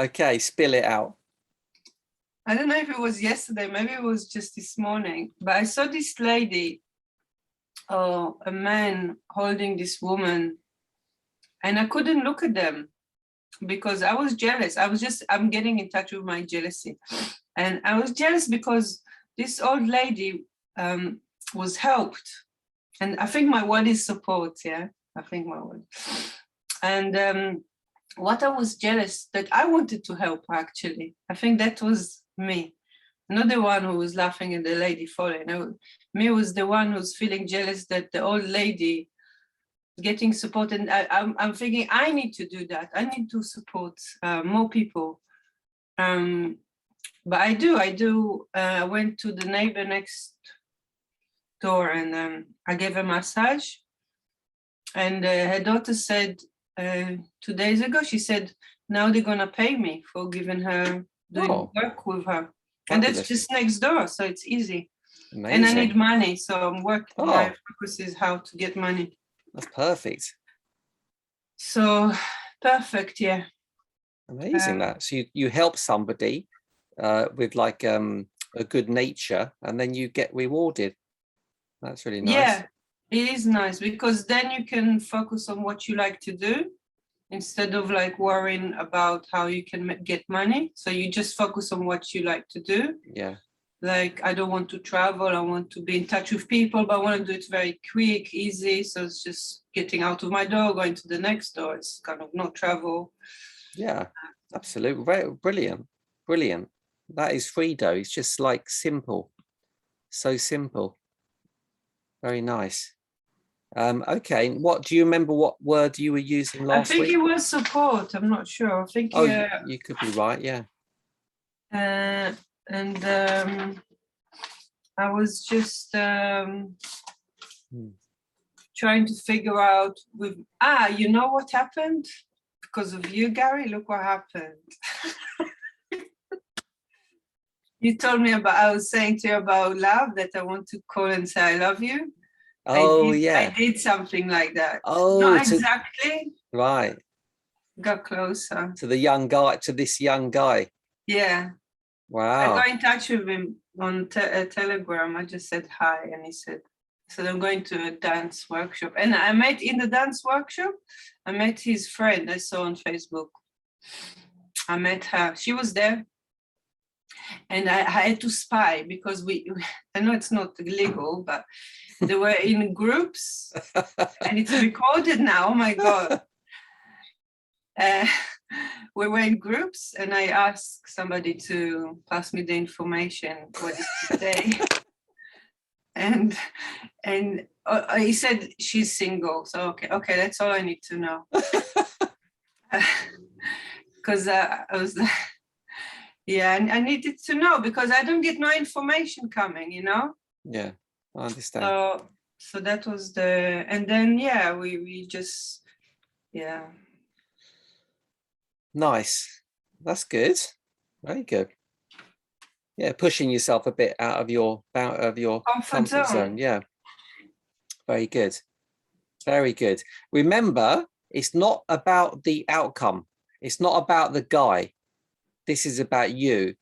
Okay, spill it out. I don't know if it was yesterday, maybe it was just this morning, but I saw this lady, or a man holding this woman, and I couldn't look at them because I was jealous. I'm getting in touch with my jealousy. And I was jealous because this old lady was helped. And I think my word is support, yeah? I think my word. And what I was jealous that I wanted to help, actually. I think that was me. Not the one who was laughing at the lady falling. Me was the one who's feeling jealous that the old lady getting support. And I'm thinking, I need to do that. I need to support more people. But I do. I went to the neighbor next door and I gave a massage. And her daughter said 2 days ago, she said, now they're going to pay me for giving her, doing work with her. And that's just next door, so it's easy. Amazing. And I need money, so I'm working. My focus is how to get money. That's perfect. So perfect, yeah. Amazing that. So you help somebody with like a good nature, and then you get rewarded. That's really nice. Yeah, it is nice because then you can focus on what you like to do instead of like worrying about how you can get money. So you just focus on what you like to do. Yeah. Like, I don't want to travel. I want to be in touch with people, but I want to do it very quick, easy. So it's just getting out of my door, going to the next door. It's kind of no travel. Yeah, absolutely. Very brilliant. Brilliant. That is Frido. It's just like simple. So simple. Very nice. Okay. What do you remember? What word you were using last week? I think it was support. I'm not sure. I think. You could be right. Yeah. And I was just trying to figure out with you know what happened? Because of you, Gary, look what happened. You told me about, I was saying to you about love, that I want to call and say I love you. I did something like that. Not exactly. Right. Got closer. To the young guy, to this young guy. Yeah. Wow. I got in touch with him on Telegram. I just said hi, and he said, I'm going to a dance workshop. And I met in the dance workshop, I met his friend I saw on Facebook. I met her. She was there. And I had to spy because I know it's not legal, but they were in groups and it's recorded now. Oh my God. We were in groups and I asked somebody to pass me the information, what did she say? And he said she's single. So, okay, that's all I need to know. Because I was like, yeah, and I needed to know because I don't get no information coming, you know? Yeah, I understand. So that was and then, yeah, we just, yeah. Nice. That's good. Very good. Yeah, pushing yourself a bit out of your comfort zone. Yeah. Very good. Very good. Remember, it's not about the outcome. It's not about the guy. This is about you.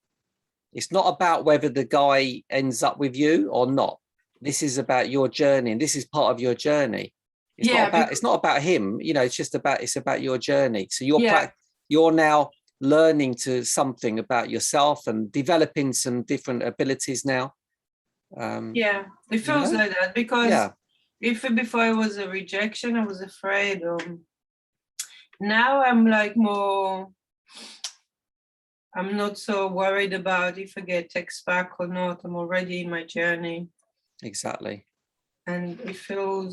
It's not about whether the guy ends up with you or not. This is about your journey, and this is part of your journey. It's not about him, you know, it's about your journey. So you're now learning something about yourself and developing some different abilities now. It feels like that because if before it was a rejection, I was afraid. Now I'm like more, I'm not so worried about if I get text back or not. I'm already in my journey. Exactly. And I feel,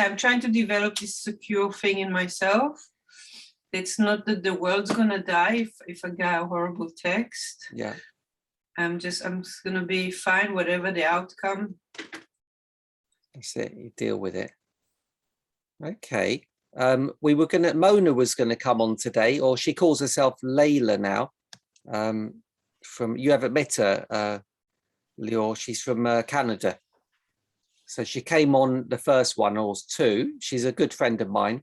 I'm trying to develop this secure thing in myself. It's not that the world's gonna die if I get a horrible text. Yeah. I'm just gonna be fine, whatever the outcome. That's it. You deal with it. Okay. Mona was gonna come on today, or she calls herself Layla now. You haven't met her, Lior. She's from Canada. So she came on the first one, or two. She's a good friend of mine.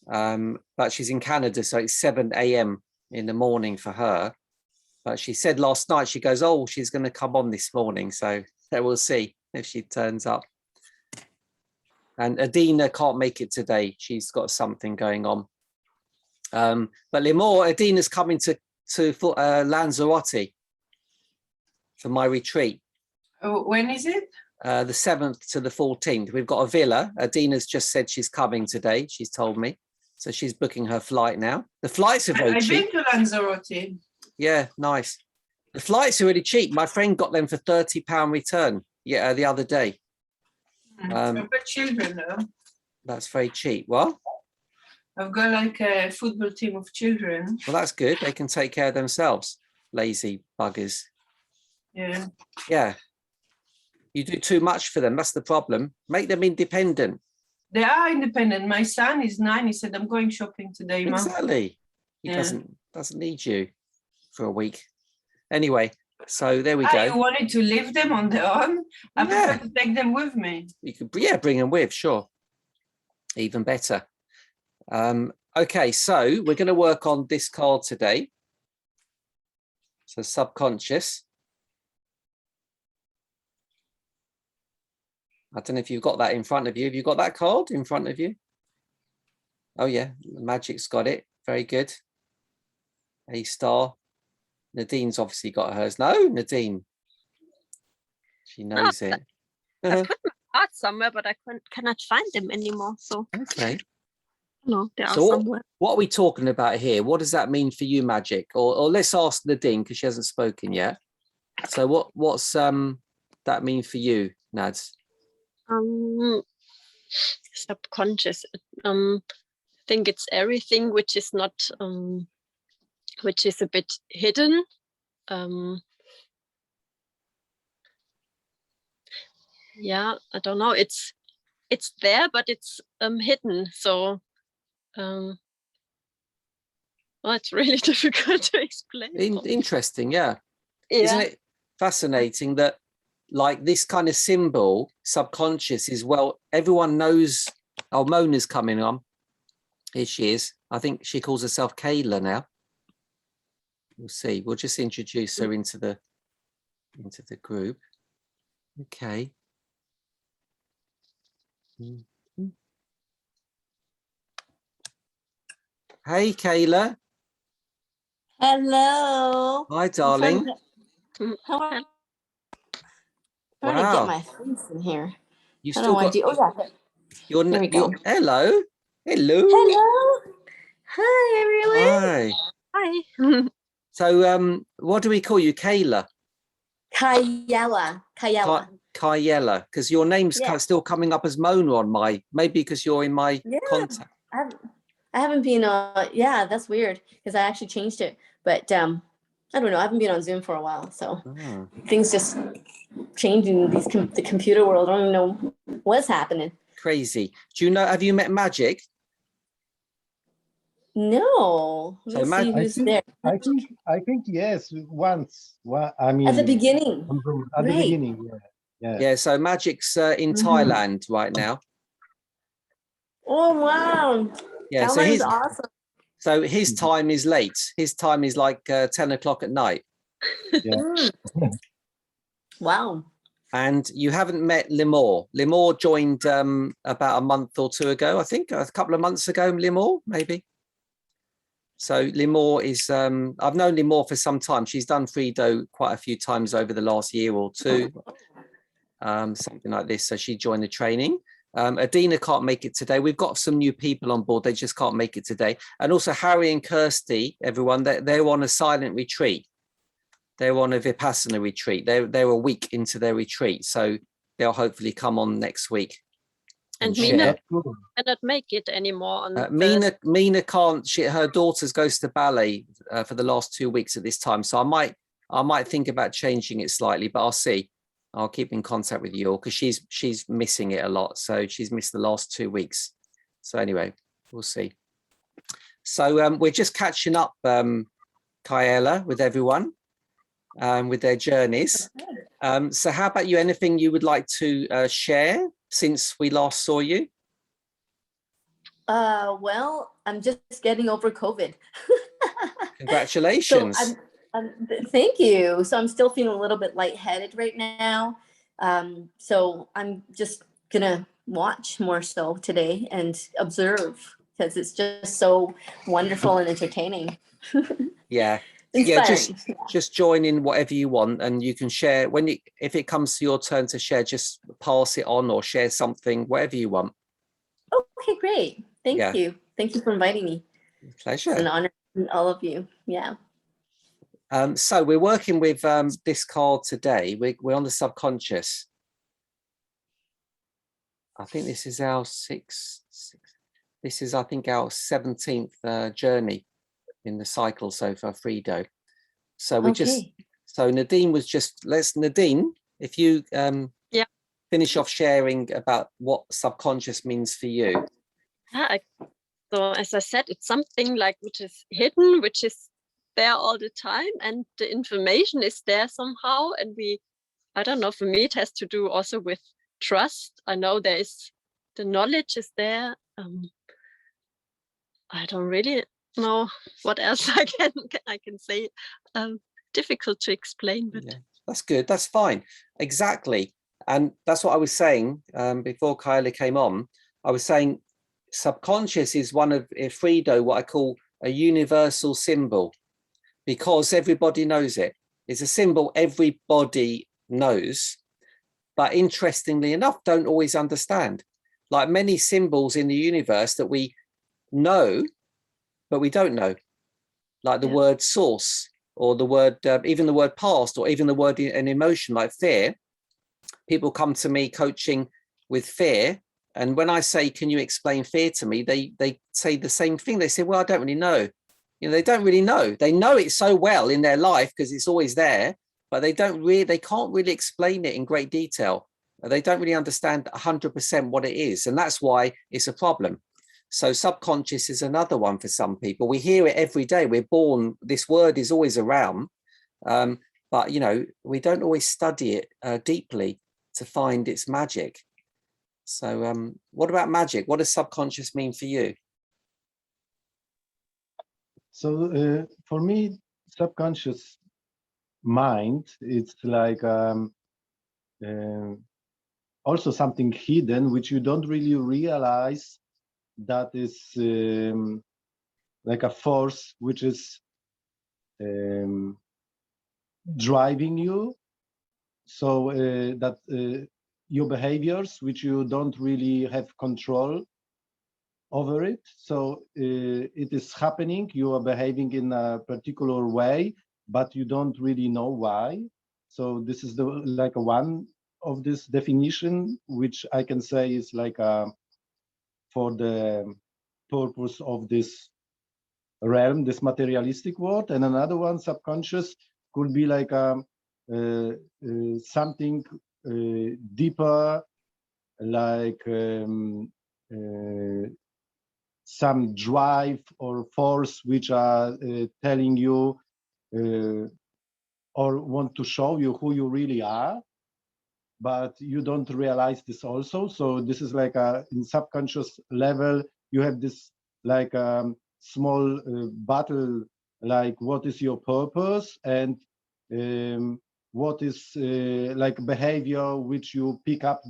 But she's in Canada, so it's 7 a.m. in the morning for her. But she said last night, she goes, oh, she's going to come on this morning. So we'll see if she turns up. And Adina can't make it today. She's got something going on. But Limor, Adina's coming to Lanzarote for my retreat. Oh, when is it? The 7th to the 14th. We've got a villa. Adina's just said she's coming today. She's told me. So she's booking her flight now. The flights are very cheap. I've been to Lanzarote. Yeah, nice. The flights are really cheap. My friend got them for £30 return. Yeah, the other day. I've got children though. That's very cheap. Well, I've got like a football team of children. well, that's good. They can take care of themselves. Lazy buggers. Yeah. Yeah. You do too much for them. That's the problem. Make them independent. They are independent. My son is 9. He said, I'm going shopping today, Mom. Exactly. He doesn't need you for a week. Anyway, so there we go. You wanted to leave them on their own? I prefer to take them with me. You could, bring them with, sure. Even better. Okay, so we're going to work on this card today. So subconscious. I don't know if you've got that in front of you. Have you got that card in front of you? Oh yeah, Magic's got it. Very good. A star. Nadine's obviously got hers. No, Nadine. She knows it. I put my cards somewhere, but I cannot find them anymore. So okay. No, they are so somewhere. What are we talking about here? What does that mean for you, Magic? Or let's ask Nadine because she hasn't spoken yet. So what's that mean for you, Nads? Subconscious. I think it's everything which is not which is a bit hidden. Yeah, I don't know. It's there, but it's hidden. So well, it's really difficult to explain. Interesting, yeah. Isn't it fascinating that like this kind of symbol, subconscious, is well, everyone knows. Oh, Mona's coming on. Here she is. I think she calls herself Kayla now. We'll see. We'll just introduce her into the group. Okay. Hey, Kayla. Hello. Hi, darling. How are you? Wow. Trying to get my face in here. You still got Here we go. Hello. Hello. Hello. Hi, everyone. Hi. Hi. So, what do we call you, Kayla? Kayela. Kayela, because your name's still coming up as Mona on my, maybe because you're in my contact. I haven't been that's weird because I actually changed it, but I don't know, I haven't been on Zoom for a while, so things just changing the computer world. I don't even know what's happening. Crazy. Do you know, have you met Magic? No. Let's see who's there. I think yes, once. Well, I mean, at the beginning. At the beginning, yeah. Yeah, so Magic's in Thailand right now. Oh wow. Yeah, so he's awesome. So his time is late. His time is like 10 o'clock at night. Yeah. Wow. And you haven't met Limor. Limor joined about a month or two ago, I think, a couple of months ago, Limor, maybe. So Limor is, I've known Limor for some time. She's done Frido quite a few times over the last year or two, something like this. So she joined the training. Adina can't make it today. We've got some new people on board. They just can't make it today. And also Harry and Kirsty, everyone, they're on a silent retreat. They're on a Vipassana retreat. They're a week into their retreat. So they'll hopefully come on next week. And Mina cannot make it anymore. Mina can't. Her daughter's goes to ballet for the last 2 weeks at this time. So I might think about changing it slightly, but I'll see. I'll keep in contact with you all because she's missing it a lot. So she's missed the last 2 weeks. So anyway, we'll see. So we're just catching up, Kayela, with everyone, with their journeys. So how about you? Anything you would like to share since we last saw you? Well, I'm just getting over COVID. Congratulations. So thank you. So I'm still feeling a little bit lightheaded right now. So I'm just gonna watch more so today and observe, because it's just so wonderful and entertaining. Yeah. Inspiring. Just join in whatever you want, and you can share if it comes to your turn to share, just pass it on or share something, whatever you want. Okay, great. Thank you. Thank you for inviting me. Pleasure. It's an honor to meet all of you. Yeah. So we're working with this card today. We're on the subconscious. I think this is our sixth. This is, I think, our 17th journey in the cycle so far, Frido. So we so Nadine was just, Nadine, if you finish off sharing about what subconscious means for you. So as I said, it's something like which is hidden, which is there all the time, and the information is there somehow. And I don't know, for me, it has to do also with trust. I know the knowledge is there. I don't really know what else I can say. Difficult to explain, but that's good. That's fine. Exactly. And that's what I was saying before Kyla came on. I was saying subconscious is one of Frido, what I call a universal symbol, because everybody knows it. It's a symbol everybody knows, but interestingly enough, don't always understand. Like many symbols in the universe that we know, but we don't know, like the word source, or the word, even the word past, or even the word an emotion like fear. People come to me coaching with fear, and when I say, can you explain fear to me, they say the same thing. They say, well, I don't really know. You know, they don't really know. They know it so well in their life because it's always there, but they can't really explain it in great detail. They don't really understand 100% what it is, and that's why it's a problem. So subconscious is another one for some people. We hear it every day. We're born, this word is always around, but you know, we don't always study it deeply to find its magic. So what about magic? What does subconscious mean for you? So for me, subconscious mind, it's like also something hidden, which you don't really realize that is like a force which is driving you. So that your behaviors, which you don't really have control over it. So it is happening, you are behaving in a particular way, but you don't really know why. So this is like a one of this definition, which I can say is like for the purpose of this realm, this materialistic world. And another one, subconscious, could be like something deeper, like some drive or force which are telling you or want to show you who you really are, but you don't realize this also. So this is like in subconscious level, you have this like small battle, like what is your purpose, and what is like behavior which you pick up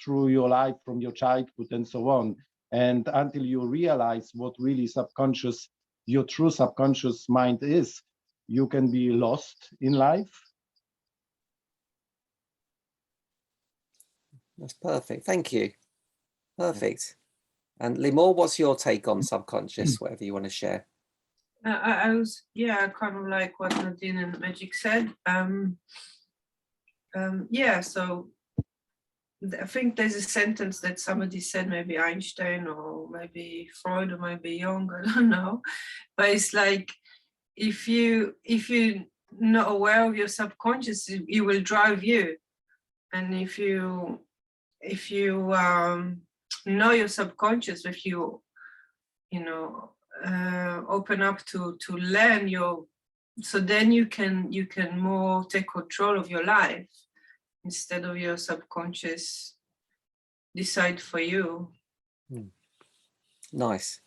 through your life from your childhood and so on. And until you realize what really subconscious, your true subconscious mind is, you can be lost in life. That's perfect. Thank you. Perfect. And Limor, what's your take on subconscious, whatever you want to share? I was, kind of like what Nadine and Magic said. So I think there's a sentence that somebody said, maybe Einstein or maybe Freud or maybe Jung, I don't know. But it's like, if you're not aware of your subconscious, it will drive you. And if you know your subconscious, if you open up to learn so then you can more take control of your life instead of your subconscious decide for you. Nice.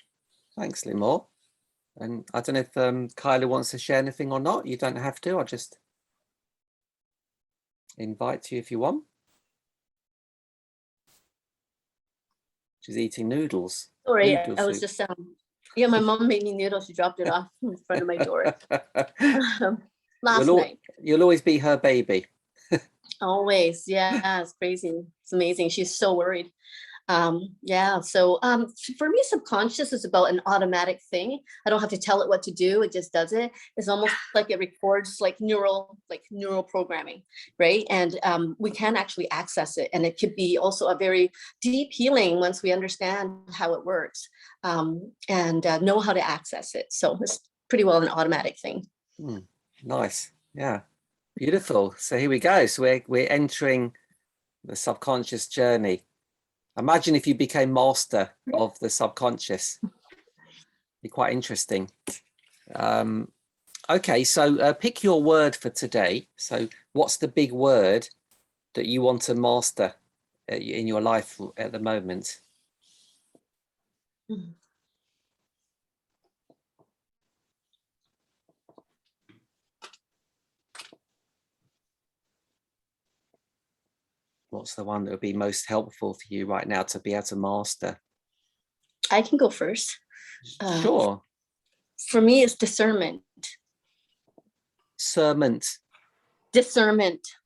Thanks, Limor. And I don't know if Kyla wants to share anything or not. You don't have to. I'll just invite you if you want. She's eating noodles. Sorry, Noodle I was soup. just yeah, my mom made me noodles. She dropped it off in front of my door last night. You'll always be her baby. Always, yeah, it's crazy. It's amazing. She's so worried. Yeah, so for me, subconscious is about an automatic thing. I don't have to tell it what to do, it just does it. It's almost like it records like neural programming, right? And we can actually access it, and it could be also a very deep healing once we understand how it works, and know how to access it. So it's pretty well an automatic thing. Nice. Yeah, beautiful. So here we go. So we're entering the subconscious journey. Imagine if you became master of the subconscious. Be quite interesting. Okay, so pick your word for today. So what's the big word that you want to master in your life at the moment? What's the one that would be most helpful for you right now to be able to master? I can go first. Sure. For me, it's discernment. Discernment.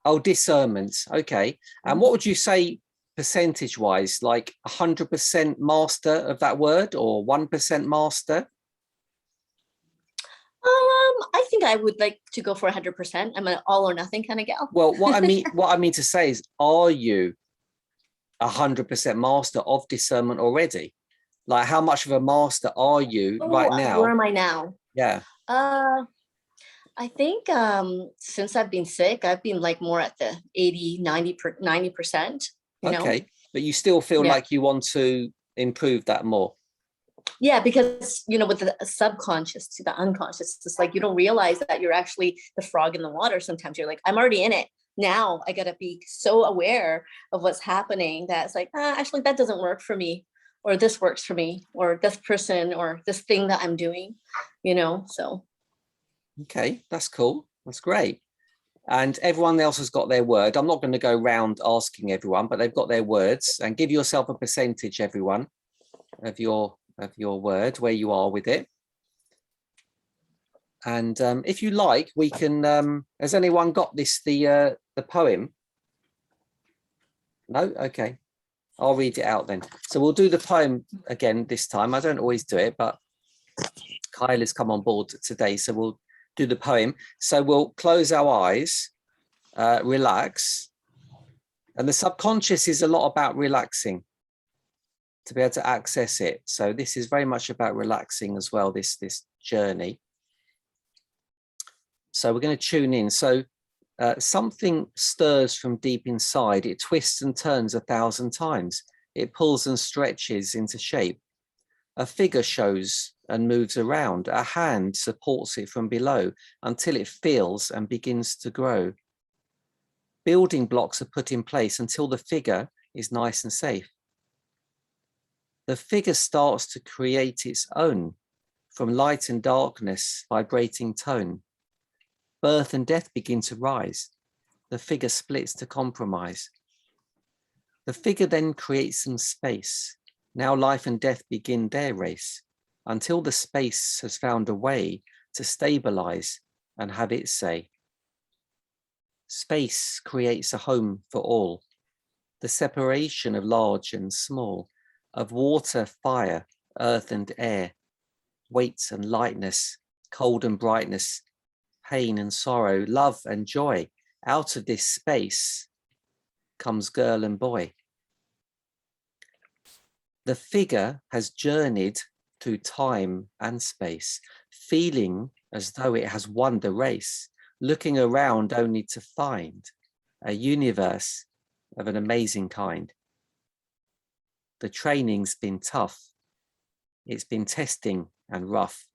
Oh, discernment. Okay. And what would you say percentage-wise? Like 100% master of that word, or 1% master? I think I would like to go for 100%. I'm an all or nothing kind of gal. Well, what I mean to say is, are you 100% master of discernment already? Like, how much of a master are you right now? Where am I now? Yeah. I think since I've been sick, I've been like more at the 90%. Okay, but you still feel like you want to improve that more. Yeah, because with the subconscious to the unconscious, it's like you don't realize that you're actually the frog in the water. Sometimes you're like, I'm already in it. Now I gotta be so aware of what's happening that it's like, actually that doesn't work for me, or this works for me, or this person, or this thing that I'm doing, so. Okay, that's cool. That's great. And everyone else has got their word. I'm not going to go round asking everyone, but they've got their words. And give yourself a percentage, everyone, of your word, where you are with it. And if you like, we can. Has anyone got the poem? No. Okay, I'll read it out then. So we'll do the poem again this time. I don't always do it, but Kyle has come on board today, so we'll do the poem. So we'll close our eyes, relax, and the subconscious is a lot about relaxing to be able to access it. So this is very much about relaxing as well, this journey. So we're going to tune in. So something stirs from deep inside. It twists and turns 1,000 times. It pulls and stretches into shape. A figure shows and moves around. A hand supports it from below until it feels and begins to grow. Building blocks are put in place until the figure is nice and safe. The figure starts to create its own from light and darkness, vibrating tone. Birth and death begin to rise. The figure splits to compromise. The figure then creates some space. Now life and death begin their race until the space has found a way to stabilize and have its say. Space creates a home for all. The separation of large and small, of water, fire, earth and air, weight and lightness, cold and brightness, pain and sorrow, love and joy. Out of this space comes girl and boy. The figure has journeyed through time and space, feeling as though it has won the race, looking around only to find a universe of an amazing kind. The training's been tough. It's been testing and rough.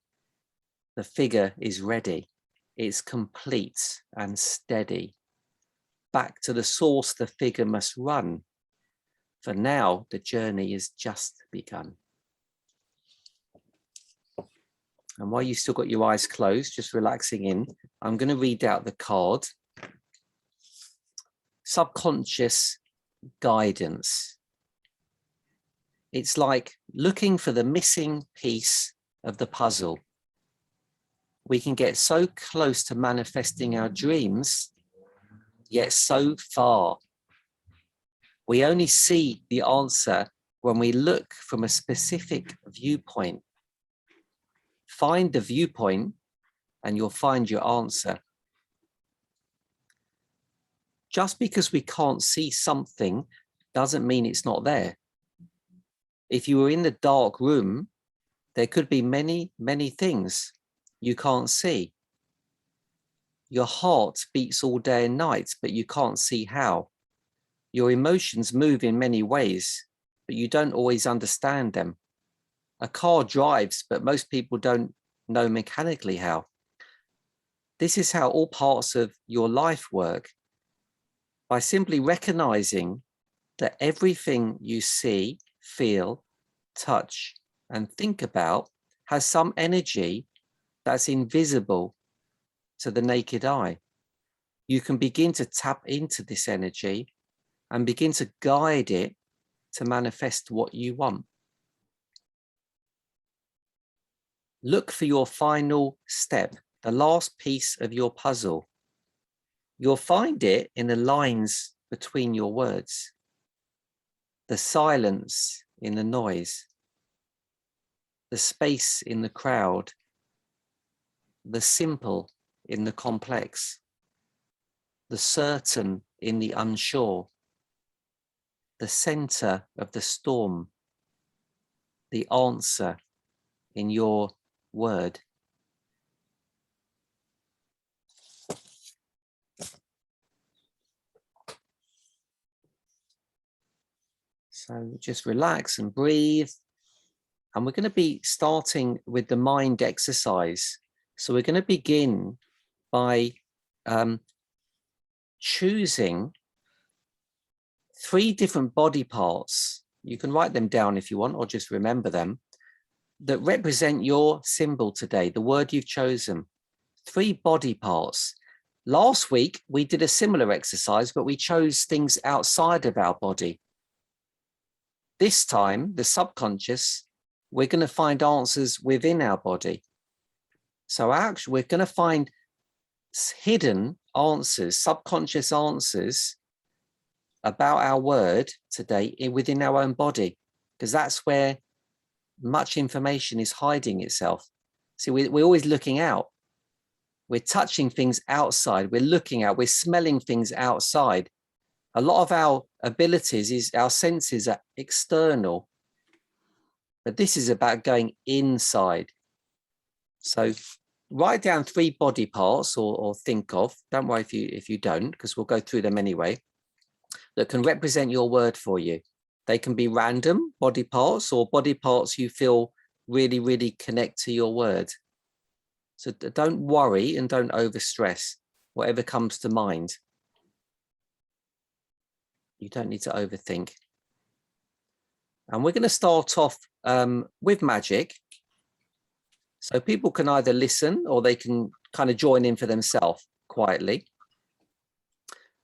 The figure is ready. It's complete and steady. Back to the source the figure must run. For now, the journey is just begun. And while you still got your eyes closed, just relaxing in, I'm going to read out the card. Subconscious guidance. It's like looking for the missing piece of the puzzle. We can get so close to manifesting our dreams, yet so far. We only see the answer when we look from a specific viewpoint. Find the viewpoint and you'll find your answer. Just because we can't see something doesn't mean it's not there. If you were in the dark room, there could be many, many things you can't see. Your heart beats all day and night, but you can't see how. Your emotions move in many ways, but you don't always understand them. A car drives, but most people don't know mechanically how. This is how all parts of your life work. By simply recognizing that everything you see, feel, touch, and think about has some energy that's invisible to the naked eye. You can begin to tap into this energy and begin to guide it to manifest what you want. Look for your final step, the last piece of your puzzle. You'll find it in the lines between your words, the silence in the noise, the space in the crowd, the simple in the complex, the certain in the unsure, the center of the storm, the answer in your word. So just relax and breathe. And we're going to be starting with the mind exercise. So we're going to begin by choosing 3 different body parts. You can write them down if you want, or just remember them, that represent your symbol today, the word you've chosen. 3 body parts. Last week, we did a similar exercise, but we chose things outside of our body. This time, the subconscious, we're going to find answers within our body. So actually, we're going to find hidden answers, subconscious answers about our word today within our own body, because that's where much information is hiding itself. See, we're always looking out. We're touching things outside. We're looking out. We're smelling things outside. A lot of our abilities is our senses are external, but this is about going inside. So write down 3 body parts or think of, don't worry if you don't, because we'll go through them anyway, that can represent your word for you. They can be random body parts or body parts you feel really, really connect to your word. So don't worry and don't overstress, whatever comes to mind. You don't need to overthink. And we're going to start off with magic. So people can either listen or they can kind of join in for themselves quietly.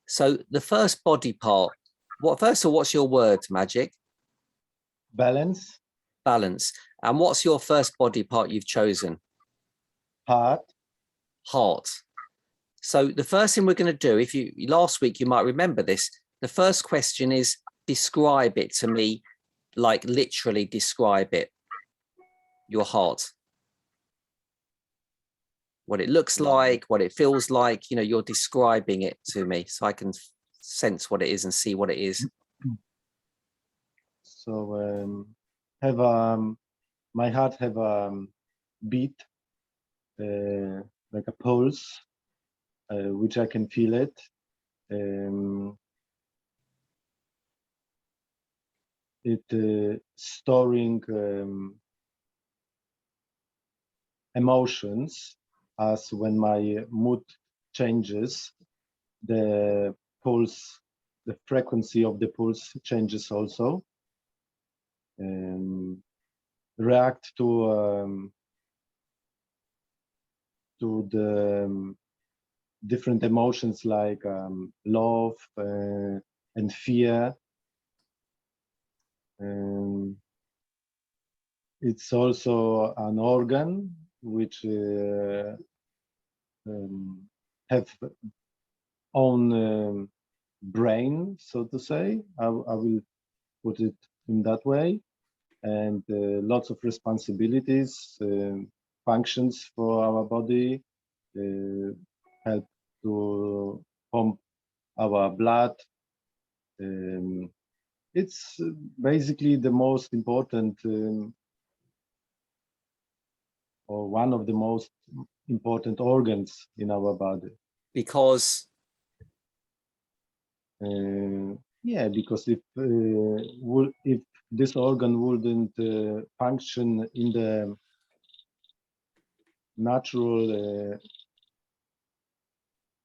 So the first body part, first of all, what's your word, Magic? Balance. Balance. And what's your first body part you've chosen? Heart. Heart. So the first thing we're going to do, last week you might remember this, the first question is describe it to me, like literally describe it, your heart. What it looks like, what it feels like, you're describing it to me so I can sense what it is and see what it is. So my heart have a beat, like a pulse, which I can feel it. It storing emotions, as when my mood changes, the pulse, the frequency of the pulse changes also. React to to the different emotions like love and fear. It's also an organ which have own brain, so to say. I will put it in that way, and lots of responsibilities, functions for our body, help to pump our blood. It's basically the most important or one of the most important organs in our body. Because yeah, because if this organ wouldn't function in the natural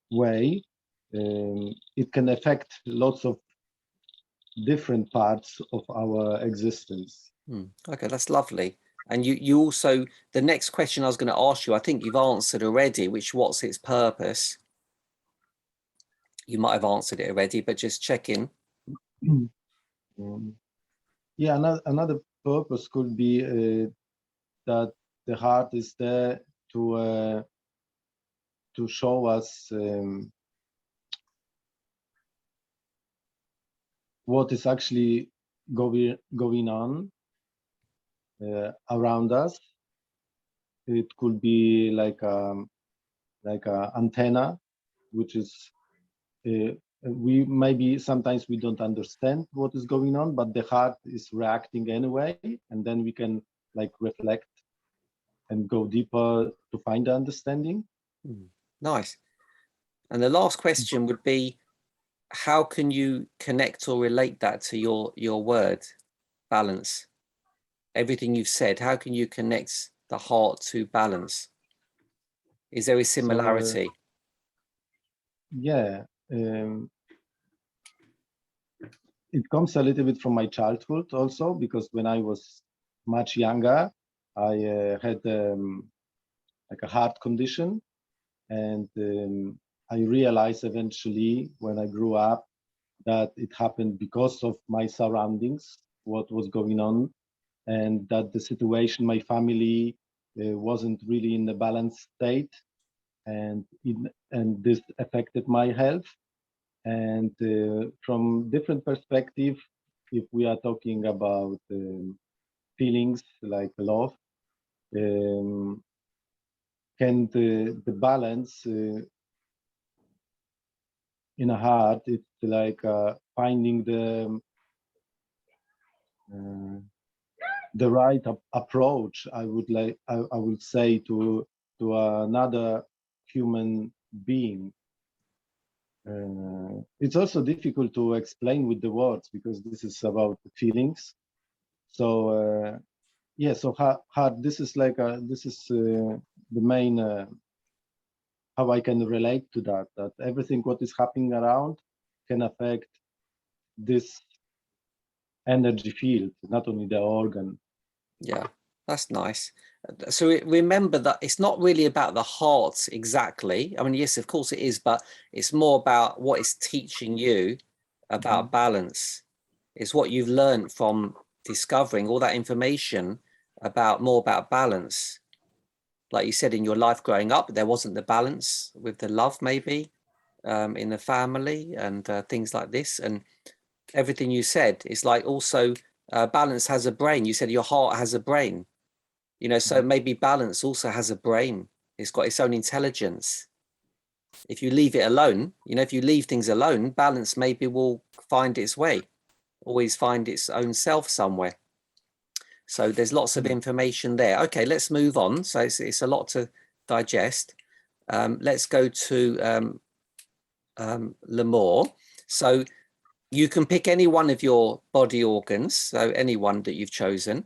way, it can affect lots of different parts of our existence. Okay, that's lovely. And you also, the next question I was going to ask you, I think you've answered already, which what's its purpose? You might have answered it already, but just check in. Yeah, another purpose could be that the heart is there to show us what is actually going on around us. It could be like a antenna, which is we maybe sometimes we don't understand what is going on, but the heart is reacting anyway, and then we can like reflect and go deeper to find the understanding. Nice. And the last question would be, how can you connect or relate that to your word, balance? Everything you've said, how can you connect the heart to balance? Is there a similarity? So, yeah, it comes a little bit from my childhood also, because when I was much younger, I had like a heart condition, and I realized eventually when I grew up that it happened because of my surroundings, what was going on, and that the situation, my family wasn't really in the balanced state, and this affected my health. And from different perspective, if we are talking about feelings like love, can the balance in a heart, it's like finding the right approach, I would say, to another human being. It's also difficult to explain with the words because this is about feelings. So yeah, so heart. This is like the main how I can relate to that. That everything what is happening around can affect this energy field, not only the organ. Yeah, that's nice. So remember that it's not really about the heart exactly. I mean, yes, of course it is, but it's more about what it's teaching you about balance. It's what you've learned from discovering all that information about more about balance. Like you said, in your life growing up, there wasn't the balance with the love, maybe in the family and things like this. And everything you said is like also balance has a brain. You said your heart has a brain. You know, so maybe balance also has a brain. It's got its own intelligence. If you leave it alone, you know, if you leave things alone, balance maybe will find its way, always find its own self somewhere. So there's lots of information there. Okay, let's move on. So it's a lot to digest. Let's go to Lemore. So you can pick any one of your body organs, so any one that you've chosen.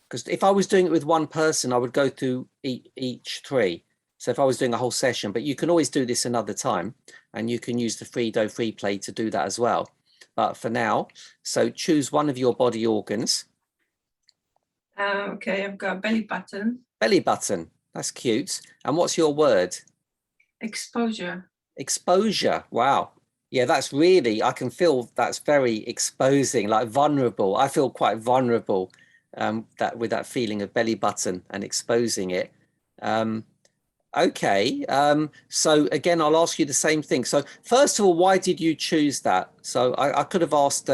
Because if I was doing it with one person, I would go through each three. So if I was doing a whole session, but you can always do this another time, and you can use the Freedo free play to do that as well. But for now, so choose one of your body organs. Okay, I've got a belly button. Belly button. That's cute. And what's your word? Exposure. Exposure. Wow. Yeah, that's really, I can feel that's very exposing, like vulnerable. I feel quite vulnerable that with that feeling of belly button and exposing it. Okay. So again, I'll ask you the same thing. So first of all, why did you choose that? So I could have asked,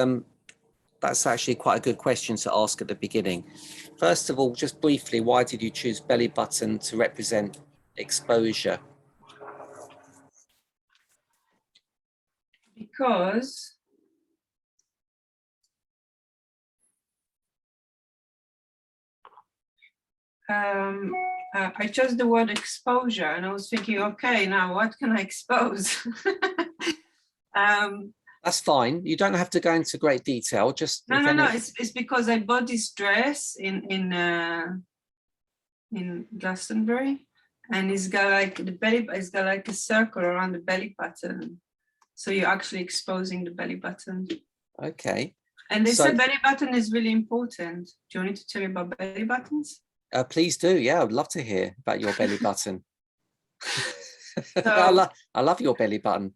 that's actually quite a good question to ask at the beginning. First of all, just briefly, why did you choose belly button to represent exposure? Because I chose the word exposure, and I was thinking, okay, now what can I expose? That's fine. You don't have to go into great detail. Just no. It's because I bought this dress in Glastonbury, and it's got like the belly. It's got like a circle around the belly button, so you're actually exposing the belly button. Okay. And they said belly button is really important. Do you want me to tell you about belly buttons? Please do. Yeah, I'd love to hear about your belly button. So, I love your belly button.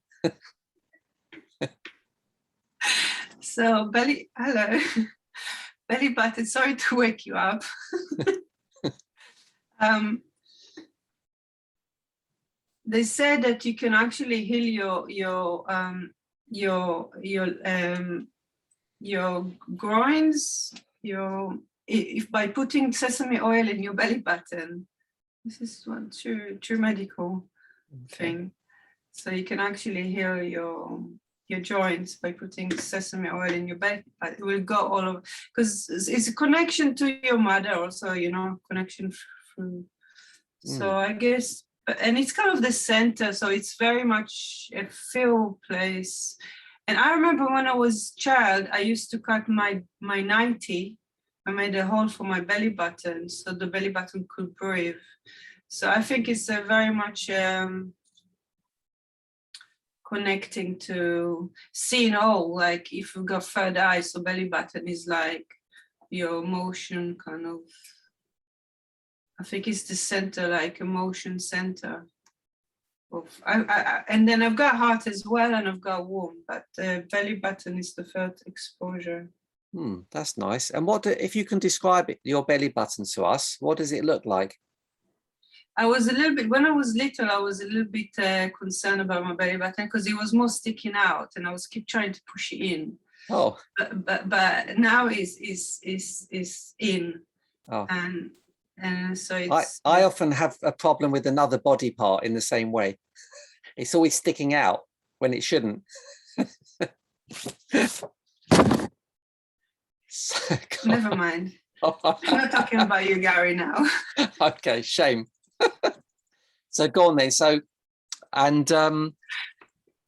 So hello, belly button. Sorry to wake you up. They said that you can actually heal your groins, if by putting sesame oil in your belly button. This is one true medical thing. So you can actually heal your joints by putting sesame oil in your belly. It will go all over, because it's a connection to your mother also, connection through. So I guess, and it's kind of the center, so it's very much a feel place. And I remember when I was a child, I used to cut my nightie. I made a hole for my belly button so the belly button could breathe. So I think it's a very much connecting to seeing all, like if you've got third eye, so belly button is like your emotion kind of, I think it's the center, like emotion center of, and then I've got heart as well, and I've got womb, but belly button is the third exposure. That's nice. And what if you can describe your belly button to us? What does it look like? I was a little bit, when I was little, I was a little bit concerned about my belly button because it was more sticking out, and I was keep trying to push it in. Oh, but now is in. Oh. And so it's. I often have a problem with another body part in the same way. It's always sticking out when it shouldn't. Never mind. I'm not talking about you, Gary, now. Okay, shame. So go on then. So, and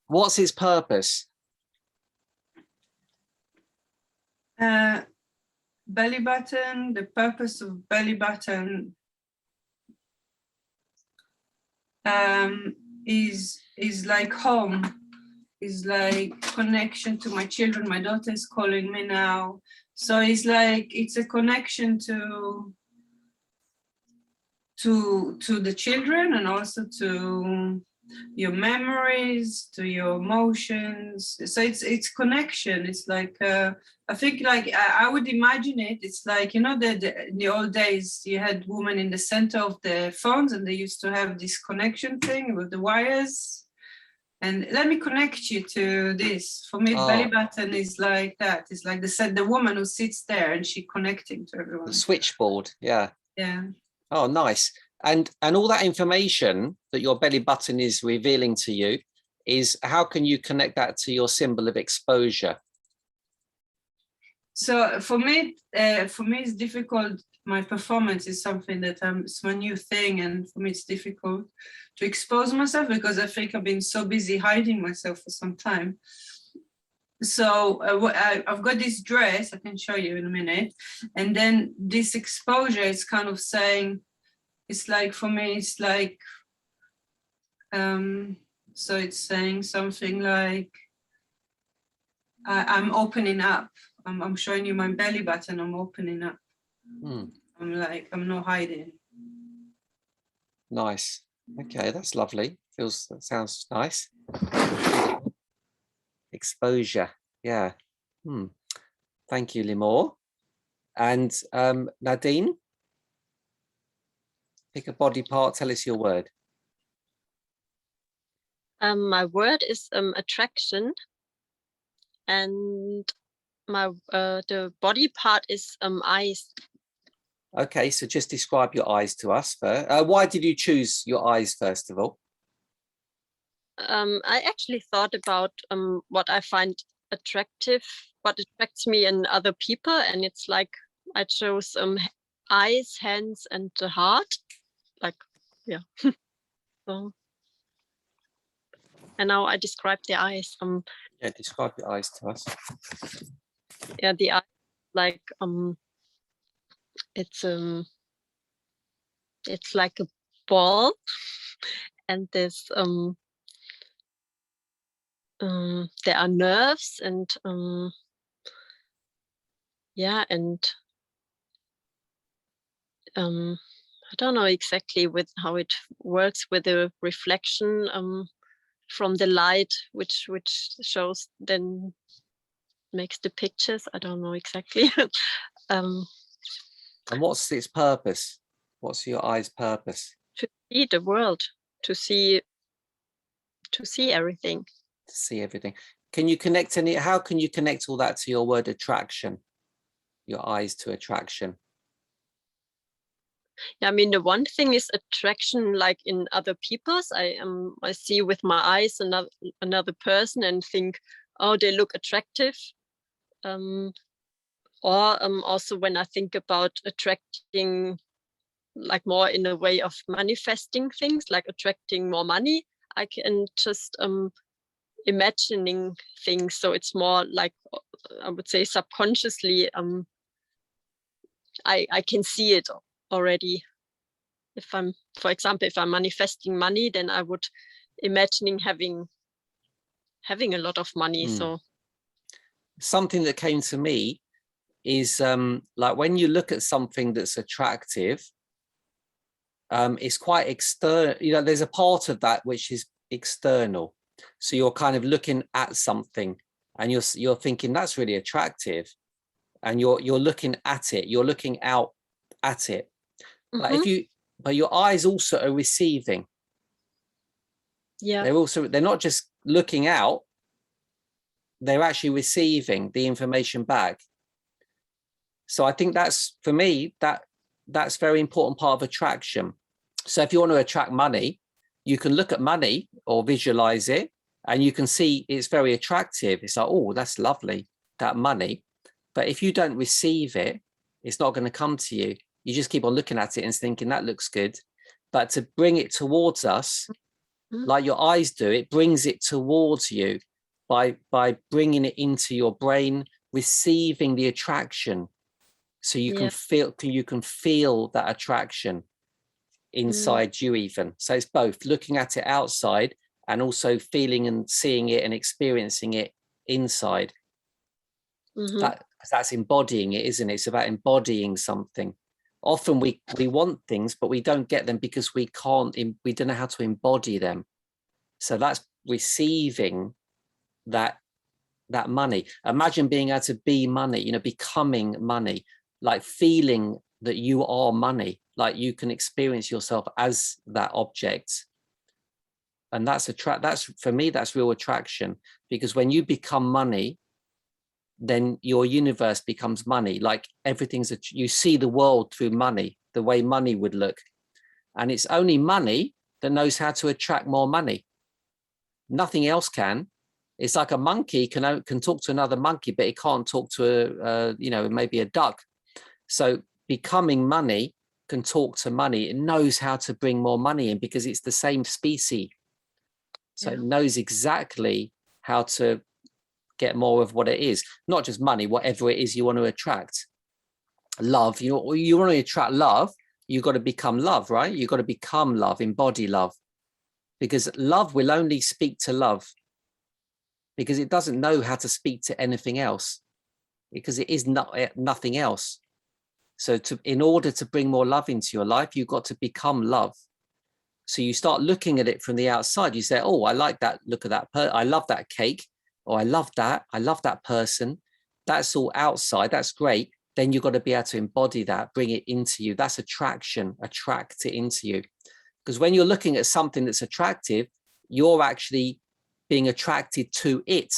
what's his purpose? Belly button, the purpose of belly button is like home, is like connection to my children. My daughter is calling me now. So it's like, it's a connection to the children, and also to your memories, to your emotions. So it's connection. It's like I think, like I would imagine it. It's like, in the old days you had women in the center of the phones, and they used to have this connection thing with the wires. And let me connect you to this. For me, belly button is like that. It's like the woman who sits there and she connecting to everyone. The switchboard, yeah. Yeah. Oh, nice. And all that information that your belly button is revealing to you is, how can you connect that to your symbol of exposure? So for me it's difficult. My performance is something that it's my new thing, and for me it's difficult to expose myself because I think I've been so busy hiding myself for some time. So I've got this dress, I can show you in a minute, and then this exposure is kind of saying, it's like, for me it's like, so it's saying something like, I'm opening up. I'm showing you my belly button. I'm opening up. I'm like, I'm not hiding. Nice. Okay, that's lovely. That sounds nice. Exposure. Yeah. Thank you, Limor. And Nadine, pick a body part. Tell us your word. My word is attraction, and my the body part is eyes. Okay, so just describe your eyes to us first. Why did you choose your eyes first of all? I actually thought about what I find attractive, what attracts me in other people, and it's like I chose eyes, hands, and the heart. Like, yeah. So, and now I describe the eyes. Yeah, describe your eyes to us. Yeah, the eye, like it's like a ball, and there's there are nerves, and yeah, and I don't know exactly with how it works with the reflection from the light, which shows then makes the pictures. I don't know exactly. And what's its purpose? What's your eyes' purpose? To see the world, to see everything. To see everything. Can you connect how can you connect all that to your word attraction? Your eyes to attraction. Yeah, I mean, the one thing is attraction, like in other people's. I see with my eyes another person and think, oh, they look attractive. Or also when I think about attracting, like more in a way of manifesting things, like attracting more money, I can just imagining things. So it's more like, I would say subconsciously, I can see it already. If I'm, for example, if I'm manifesting money, then I would imagining having a lot of money. So something that came to me is like when you look at something that's attractive, it's quite external. You know, there's a part of that which is external. So you're kind of looking at something and you're thinking that's really attractive, and you're looking at it, you're looking out at it. But your eyes also are receiving. Yeah, they're not just looking out, they're actually receiving the information back. So I think that's, for me, that's very important part of attraction. So if you want to attract money, you can look at money or visualize it, and you can see it's very attractive. It's like, oh, that's lovely, that money. But if you don't receive it, it's not going to come to you. You just keep on looking at it and thinking that looks good. But to bring it towards us, like your eyes do, it brings it towards you by bringing it into your brain, receiving the attraction. So you can feel that attraction inside you even. So it's both looking at it outside and also feeling and seeing it and experiencing it inside. That's embodying it, isn't it? It's about embodying something. Often we want things, but we don't get them because we don't know how to embody them. So that's receiving that money. Imagine being able to be money, you know, becoming money, like feeling that you are money, like you can experience yourself as that object. And that's for me, that's real attraction, because when you become money, then your universe becomes money. Like everything's you see the world through money, the way money would look. And it's only money that knows how to attract more money. Nothing else can. It's like a monkey can talk to another monkey, but it can't talk to maybe a duck. So becoming money can talk to money. It knows how to bring more money in because it's the same species. So it knows exactly how to get more of what it is, not just money, whatever it is you want to attract. Love, you want to attract love, you've got to become love, right? You've got to become love, embody love, because love will only speak to love, because it doesn't know how to speak to anything else, because it is nothing else. So in order to bring more love into your life, you've got to become love. So you start looking at it from the outside. You say, oh, I like that look of that. I love that cake. Or I love that. I love that person. That's all outside. That's great. Then you've got to be able to embody that, bring it into you. That's attraction, attract it into you. Because when you're looking at something that's attractive, you're actually being attracted to it.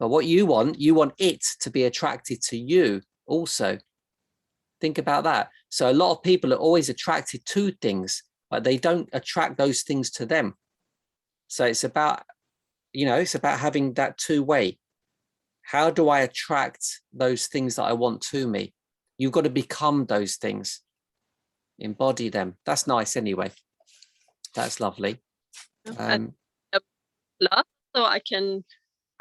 But what you want it to be attracted to you also. Think about that. So a lot of people are always attracted to things, but they don't attract those things to them. So it's about, it's about having that two-way. How do I attract those things that I want to me? You've got to become those things, embody them. That's nice anyway. That's lovely. Love, so I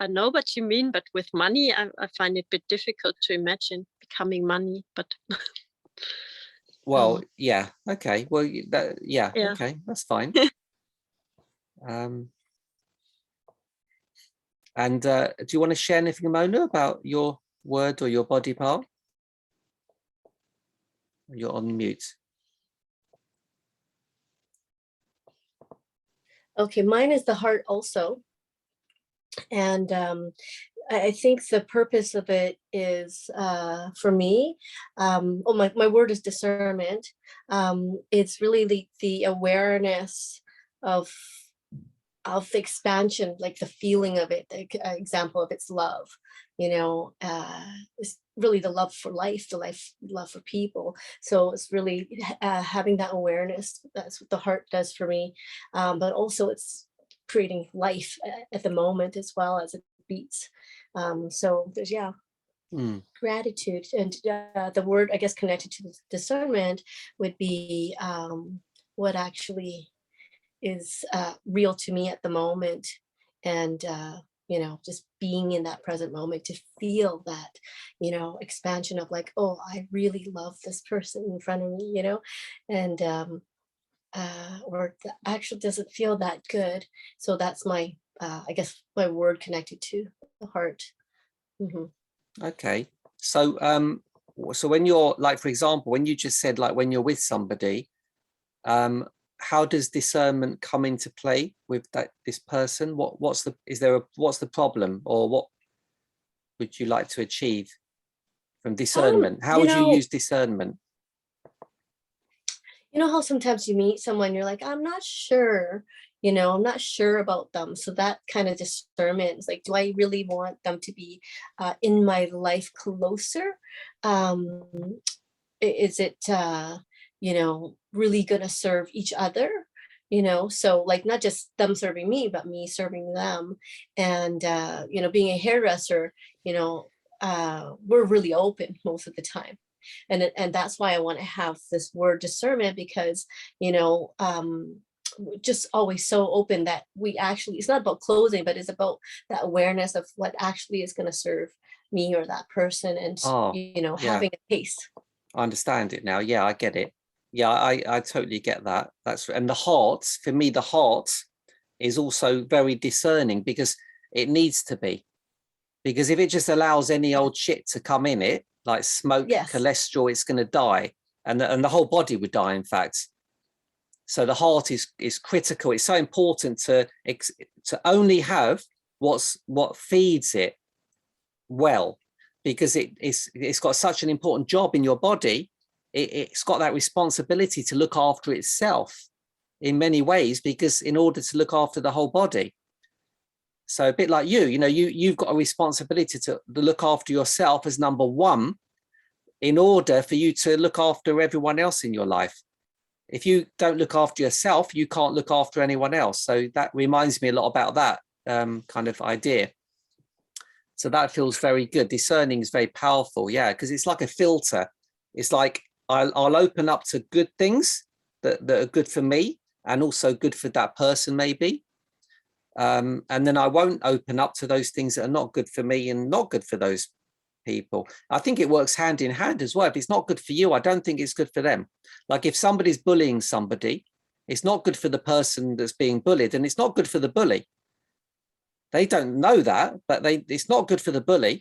know what you mean, but with money, I find it a bit difficult to imagine becoming money, but. Well, yeah. Okay. Well, yeah. Okay. That's fine. And do you want to share anything, Mona, about your word or your body part? You're on mute. Okay, mine is the heart also. And I think the purpose of it is, for me, my word is discernment. It's really the awareness of the expansion, like the feeling of it, the example of its love, it's really the love for life, love for people. So it's really having that awareness. That's what the heart does for me. But also it's creating life at the moment as well as it beats. So there's, gratitude. And the word, I guess, connected to discernment would be what actually is real to me at the moment. And, just being in that present moment to feel that, expansion of like, oh, I really love this person in front of me, and or the actual doesn't feel that good. So that's my, I guess, my word connected to the heart. Mm-hmm. Okay. So, so when you're like, for example, when you just said like when you're with somebody, how does discernment come into play with this person? What's the problem, or what would you like to achieve from discernment? How would you use discernment? You know how sometimes you meet someone, you're like, I'm not sure, I'm not sure about them. So that kind of discernment is like, do I really want them to be in my life closer? Is it, really going to serve each other? So like not just them serving me, but me serving them. And, being a hairdresser, we're really open most of the time. And that's why I want to have this word discernment, because, just always so open that we actually, it's not about closing, but it's about that awareness of what actually is going to serve me or that person, and, having a taste. I understand it now. Yeah, I get it. Yeah, I totally get that. And the heart, for me, the heart is also very discerning, because it needs to be. Because if it just allows any old shit to come in it, like smoke, cholesterol, it's going to die. And the whole body would die, in fact. So the heart is critical. It's so important to only have what feeds it well, because it's got such an important job in your body. It's got that responsibility to look after itself in many ways, because in order to look after the whole body. So a bit like you've got a responsibility to look after yourself as number one, in order for you to look after everyone else in your life. If you don't look after yourself, you can't look after anyone else. So that reminds me a lot about that kind of idea. So that feels very good. Discerning is very powerful. Yeah, because it's like a filter. It's like I'll open up to good things that are good for me, and also good for that person maybe. And then I won't open up to those things that are not good for me and not good for those people. I think it works hand in hand as well. If it's not good for you, I don't think it's good for them. Like if somebody's bullying somebody, it's not good for the person that's being bullied, and it's not good for the bully. They don't know that, but it's not good for the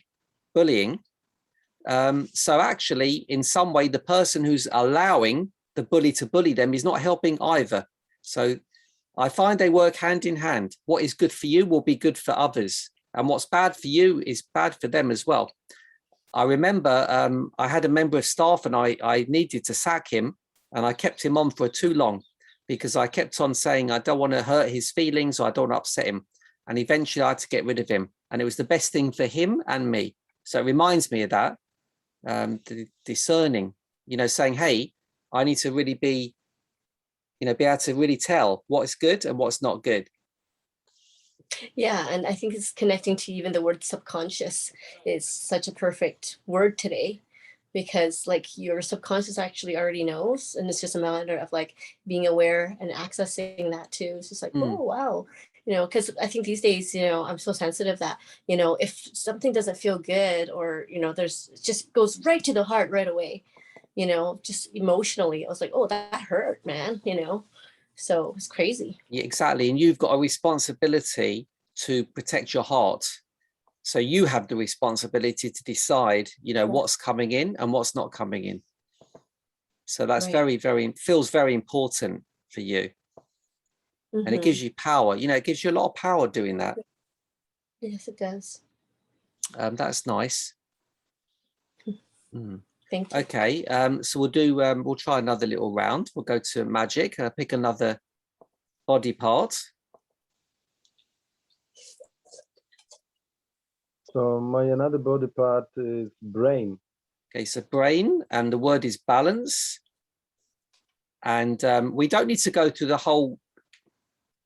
bullying. So actually, in some way, the person who's allowing the bully to bully them is not helping either. So I find they work hand in hand. What is good for you will be good for others. And what's bad for you is bad for them as well. I remember I had a member of staff and I needed to sack him, and I kept him on for too long because I kept on saying, I don't want to hurt his feelings or I don't want to upset him. And eventually I had to get rid of him. And it was the best thing for him and me. So it reminds me of that, discerning, you know, saying, hey, I need to really be, you know, be able to really tell what's good and what's not good. Yeah, and I think it's connecting to even the word subconscious is such a perfect word today, because like your subconscious actually already knows, and it's just a matter of like being aware and accessing that too. It's just like, oh wow, you know, because I think these days, you know, I'm so sensitive that, you know, if something doesn't feel good, or you know, there's, it just goes right to the heart right away, you know, just emotionally. I was like, oh, that hurt, man, you know. So it's crazy. Yeah, exactly. And you've got a responsibility to protect your heart. So you have the responsibility to decide, you know, what's coming in and what's not coming in. So that's very, feels very important for you. And it gives you power. You know, it gives you a lot of power doing that. Yes, it does. That's nice. Thank you. Okay, so we'll try another little round. We'll go to magic. Pick another body part. So my another body part is brain. Okay, so brain, and the word is balance. And we don't need to go through the whole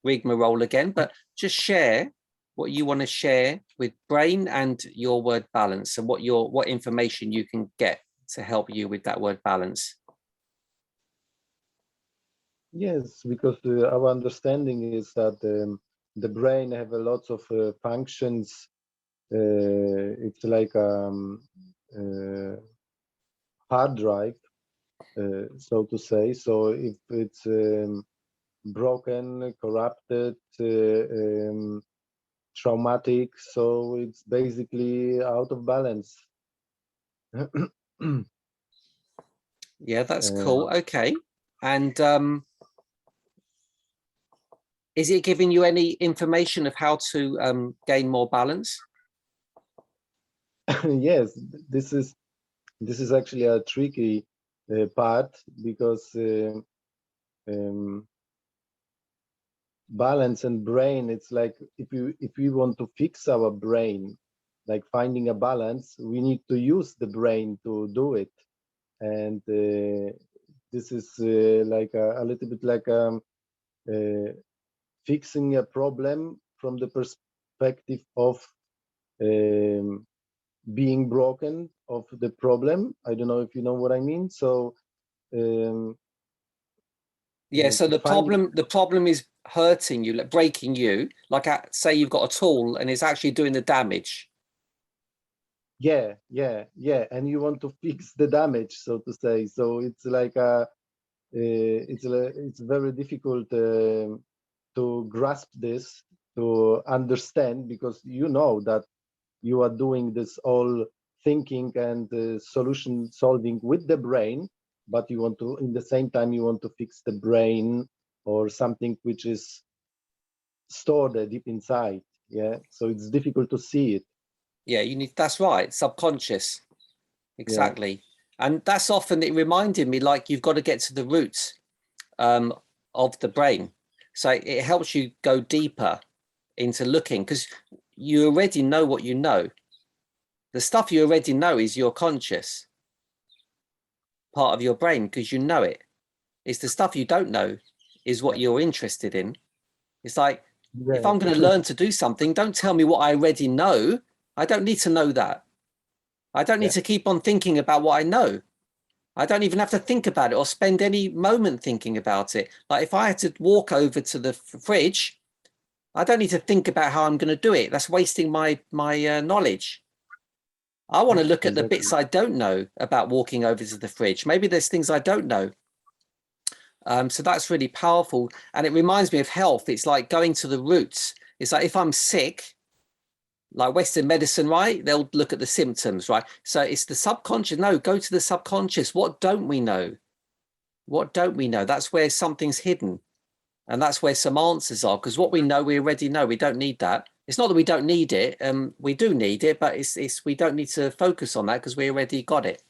rigmarole again, but just share what you want to share with brain and your word balance, and what information you can get to help you with that word balance. Yes, because our understanding is that the brain have a lot of functions. It's like hard drive, so to say. So if it's broken, corrupted, traumatic, so it's basically out of balance. Yeah, that's cool. Okay. And is it giving you any information of how to gain more balance? Yes, this is actually a tricky part, because balance and brain, it's like if we want to fix our brain, like finding a balance, we need to use the brain to do it. And this is like a little bit like fixing a problem from the perspective of being broken of the problem. I don't know if you know what I mean. So yeah, so the problem is hurting you, like breaking you, like say you've got a tool and it's actually doing the damage. Yeah, and you want to fix the damage, so to say. So it's like it's very difficult to grasp this, to understand, because you know that you are doing this all thinking and solution solving with the brain, but you want to, in the same time, you want to fix the brain or something which is stored deep inside. Yeah, so it's difficult to see it. Yeah, you need, that's right, subconscious. Exactly. Yeah. And that's often, it reminded me, like, you've got to get to the roots of the brain. So it helps you go deeper into looking, because you already know what you know. The stuff you already know is your conscious part of your brain, because you know it. It's the stuff you don't know is what you're interested in. It's like, if I'm going to learn to do something, don't tell me what I already know. I don't need to know that. I don't need to keep on thinking about what I know. I don't even have to think about it or spend any moment thinking about it. Like if I had to walk over to the fridge, I don't need to think about how I'm going to do it. That's wasting my knowledge. I want to look at the bits I don't know about walking over to the fridge. Maybe there's things I don't know. So that's really powerful. And it reminds me of health. It's like going to the roots. It's like if I'm sick, like Western medicine, right? They'll look at the symptoms, right? So it's the subconscious. No, go to the subconscious. What don't we know? What don't we know? That's where something's hidden. And that's where some answers are, because what we know, we already know. We don't need that. It's not that we don't need it. We do need it, but it's we don't need to focus on that because we already got it.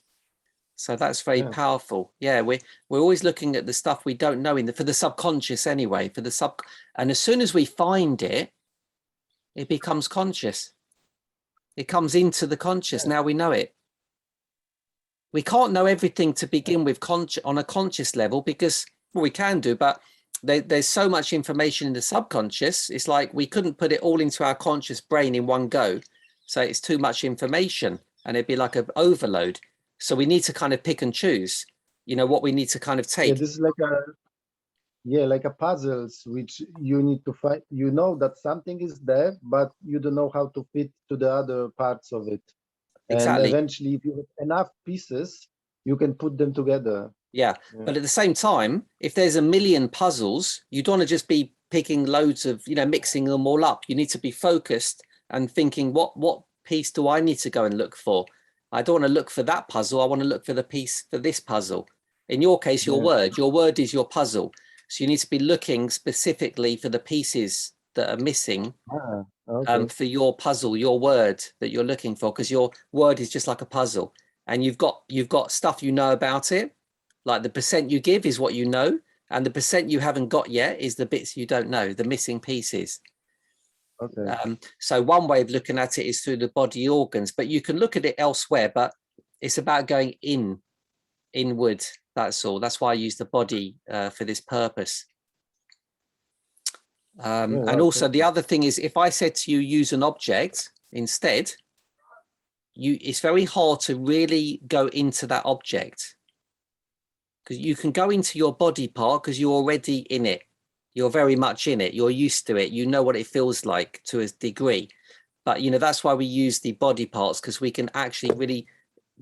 So that's very powerful. Yeah, we're always looking at the stuff we don't know for the subconscious anyway, and as soon as we find it, it becomes conscious. It comes into the conscious. Now we know it. We can't know everything to begin with on a conscious level because, well, we can do, but there's so much information in the subconscious. It's like we couldn't put it all into our conscious brain in one go. So it's too much information and it'd be like an overload. So we need to kind of pick and choose, what we need to kind of take. Yeah, this is like a puzzles, which you need to find. You know that something is there, but you don't know how to fit to the other parts of it. Exactly. And eventually, if you have enough pieces, you can put them together. Yeah. But at the same time, if there's a million puzzles, you don't want to just be picking loads of, mixing them all up. You need to be focused and thinking, what piece do I need to go and look for? I don't want to look for that puzzle. I want to look for the piece for this puzzle. In your case, your word is your puzzle. So you need to be looking specifically for the pieces that are missing for your puzzle, your word that you're looking for, because your word is just like a puzzle. And you've got stuff about it. Like the percent you give is what you know, and the percent you haven't got yet is the bits you don't know, the missing pieces. Okay. So one way of looking at it is through the body organs, but you can look at it elsewhere, but it's about going inward. That's all. That's why I use the body for this purpose. And also the other thing is, if I said to you, use an object instead, it's very hard to really go into that object. Because you can go into your body part because you're already in it. You're very much in it. You're used to it. You know what it feels like to a degree. But, that's why we use the body parts, because we can actually really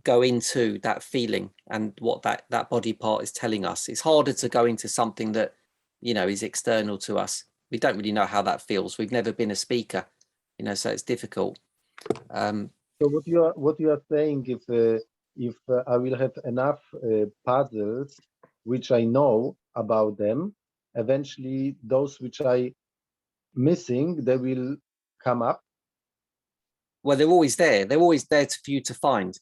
go into that feeling and what that body part is telling us. It's harder to go into something that, is external to us. We don't really know how that feels. We've never been a speaker, so it's difficult. So what you are saying, if I will have enough puzzles, which I know about them, eventually those which I missing, they will come up. Well, they're always there. They're always there for you to find.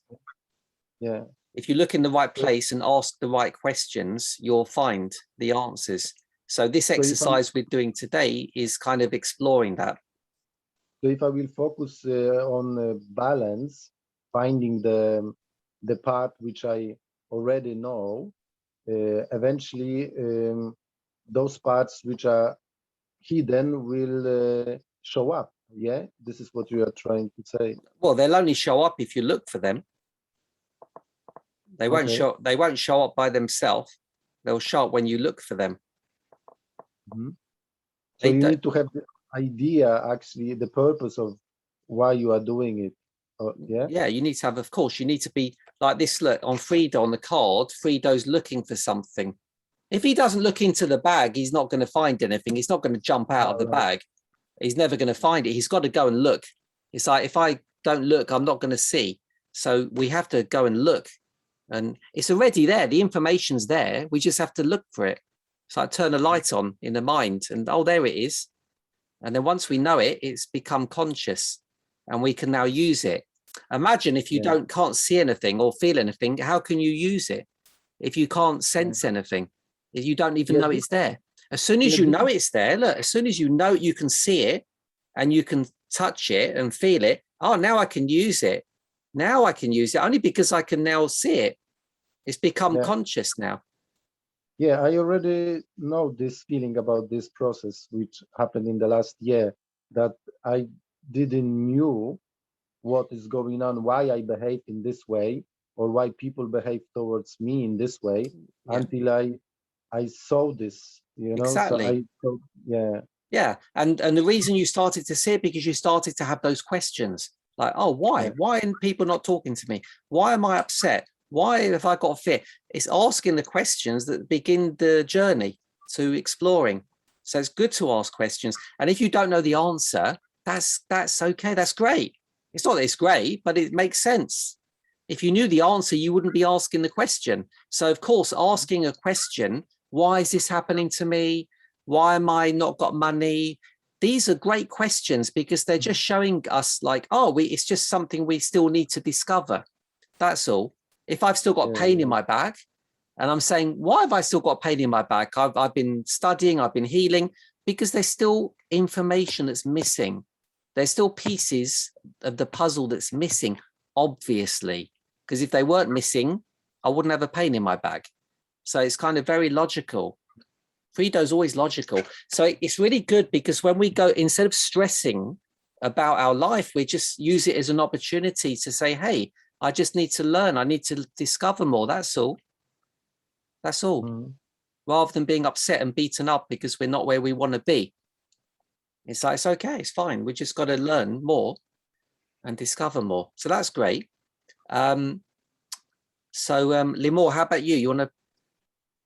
Yeah. If you look in the right place and ask the right questions, you'll find the answers. So this exercise we're doing today is kind of exploring that. So if I will focus on balance, finding the part which I already know, eventually those parts which are hidden will show up. Yeah, this is what you are trying to say. Well, they'll only show up if you look for them. They won't show. They won't show up by themselves. They'll show up when you look for them. Mm-hmm. So you need to have the idea, actually, the purpose of why you are doing it. Yeah, you need to have, of course, you need to be like this. Look on Frido on the card. Frido's looking for something. If he doesn't look into the bag, he's not going to find anything. He's not going to jump out of the bag. He's never going to find it. He's got to go and look. It's like, if I don't look, I'm not going to see. So we have to go and look, and it's already there. The information's there. We just have to look for it. It's like turn a light on in the mind, and there it is. And then once we know it, it's become conscious, and we can now use it. Imagine if you can't see anything or feel anything, how can you use it? If you can't sense anything, if you don't even know it's there. As soon as you know it's there, look, as soon as you know you can see it and you can touch it and feel it, now I can use it. Now I can use it only because I can now see it. It's become conscious now. Yeah, I already know this feeling about this process, which happened in the last year, that I didn't knew what is going on, why I behave in this way, or why people behave towards me in this way, until I saw this, Exactly. So Yeah, and the reason you started to see it, because you started to have those questions like, why? Why are people not talking to me? Why am I upset? Why have I got fear? It's asking the questions that begin the journey to exploring. So it's good to ask questions. And if you don't know the answer, that's okay. That's great. It's not that it's great, but it makes sense. If you knew the answer, you wouldn't be asking the question. So of course, asking a question, why is this happening to me? Why am I not got money? These are great questions because they're just showing us like, oh, it's just something we still need to discover. That's all. If I've still got pain in my back and I'm saying, why have I still got pain in my back? I've been studying, I've been healing, because there's still information that's missing. There's still pieces of the puzzle that's missing, obviously, because if they weren't missing, I wouldn't have a pain in my back. So it's kind of very logical. Freudo is always logical. So it's really good because when we go, instead of stressing about our life, we just use it as an opportunity to say, hey, I just need to learn. I need to discover more. That's all. That's all. Rather than being upset and beaten up because we're not where we want to be. It's like, it's okay. It's fine. We just got to learn more and discover more. So that's great. Limor, how about you? You want to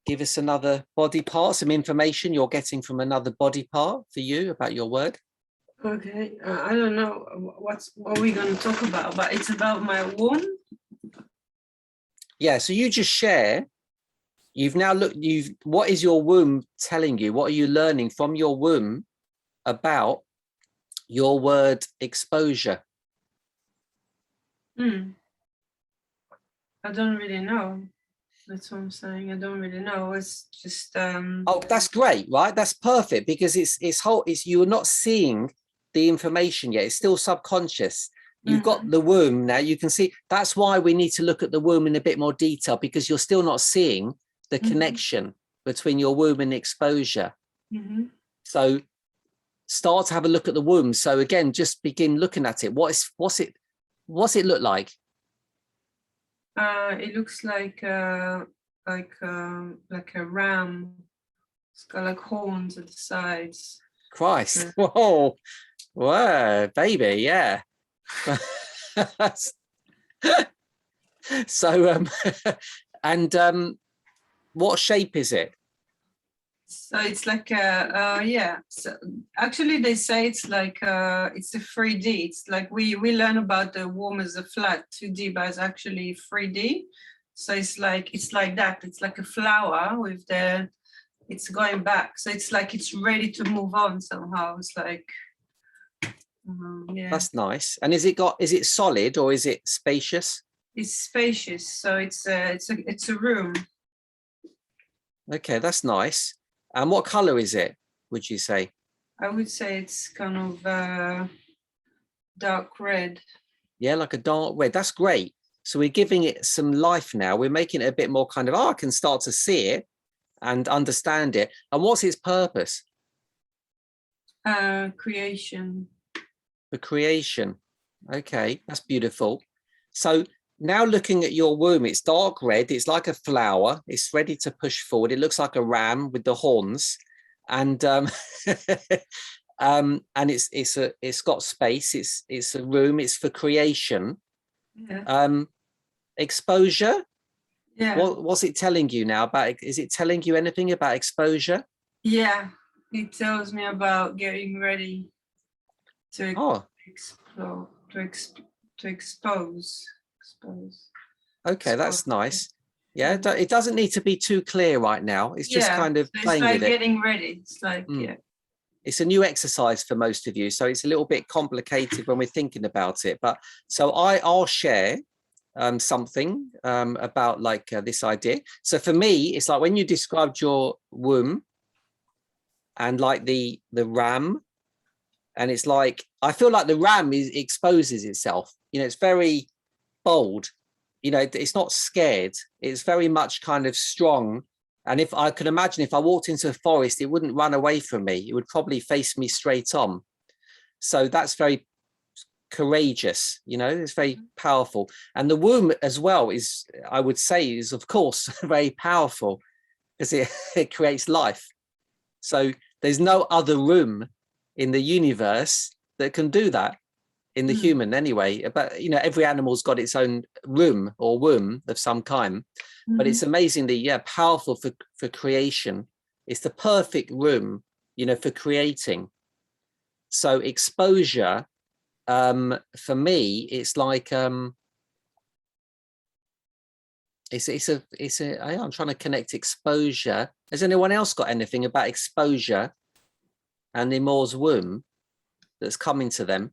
give us another body part, some information you're getting from another body part for you about your word? Okay, I don't know what we're going to talk about, but it's about my womb. Yeah, so you just share. You've now looked, what is your womb telling you? What are you learning from your womb about your word exposure? I don't really know. That's what I'm saying. I don't really know. It's just Oh, that's great, right? That's perfect because it's you're not seeing the information yet. It's still subconscious. You've got the womb now. You can see. That's why we need to look at the womb in a bit more detail because you're still not seeing the connection between your womb and exposure. So start to have a look at the womb. So again, just begin looking at it. What's it look like? It looks like a ram. It's got like horns at the sides. Christ! Whoa, whoa, baby, yeah. So, what shape is it? So it's like yeah. So actually, they say it's like it's a 3D. It's like we learn about the womb as a flat 2D, but it's actually 3D. So it's like that. It's like a flower with it's going back. So it's like it's ready to move on somehow. It's like yeah. That's nice. And is it solid or is it spacious? It's spacious. So it's a room. Okay, that's nice. And what color is it, would you say? I would say it's kind of dark red. Yeah, like a dark red. That's great. So we're giving it some life now. We're making it a bit more kind of, I can start to see it and understand it. And what's its purpose? Creation. For creation. Okay, that's beautiful. So now looking at your womb, it's dark red. It's like a flower. It's ready to push forward. It looks like a ram with the horns, and and it's got space. It's a room. It's for creation. Yeah. Exposure. Yeah. What's it telling you now about? Is it telling you anything about exposure? Yeah, it tells me about getting ready to explore, to expose. Okay, that's nice. Yeah, it doesn't need to be too clear right now. It's just kind of playing with it. It's like getting ready. It's like, yeah. It's a new exercise for most of you, so it's a little bit complicated when we're thinking about it. But so I'll share something about like this idea. So for me, it's like when you described your womb and like the ram, and it's like I feel like the ram exposes itself. You know, it's very bold. You know, it's not scared. It's very much kind of strong. And if I could imagine, if I walked into a forest, it wouldn't run away from me. It would probably face me straight on. So that's very courageous. You know, it's very powerful. And the womb as well is, I would say, is of course very powerful because it creates life. So there's no other room in the universe that can do that. In the human anyway, but you know, every animal's got its own room or womb of some kind, but it's amazingly powerful for creation. It's the perfect room, you know, for creating. So exposure, for me, it's like I'm trying to connect exposure. Has anyone else got anything about exposure and Limor's womb that's coming to them?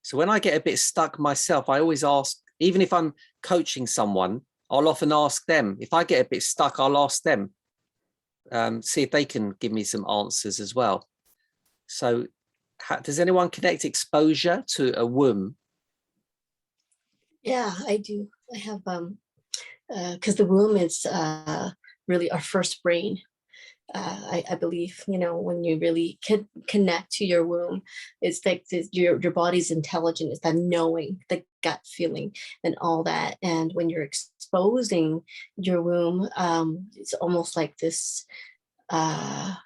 So when I get a bit stuck myself, I always ask, even if I'm coaching someone, I'll often ask them. If I get a bit stuck, I'll ask them, see if they can give me some answers as well. So does anyone connect exposure to a womb? Yeah, I do. I have, because the womb is really our first brain. I believe, you know, when you really connect to your womb, it's like your body's intelligent. It's that knowing, the gut feeling and all that. And when you're exposing your womb, it's almost like this, I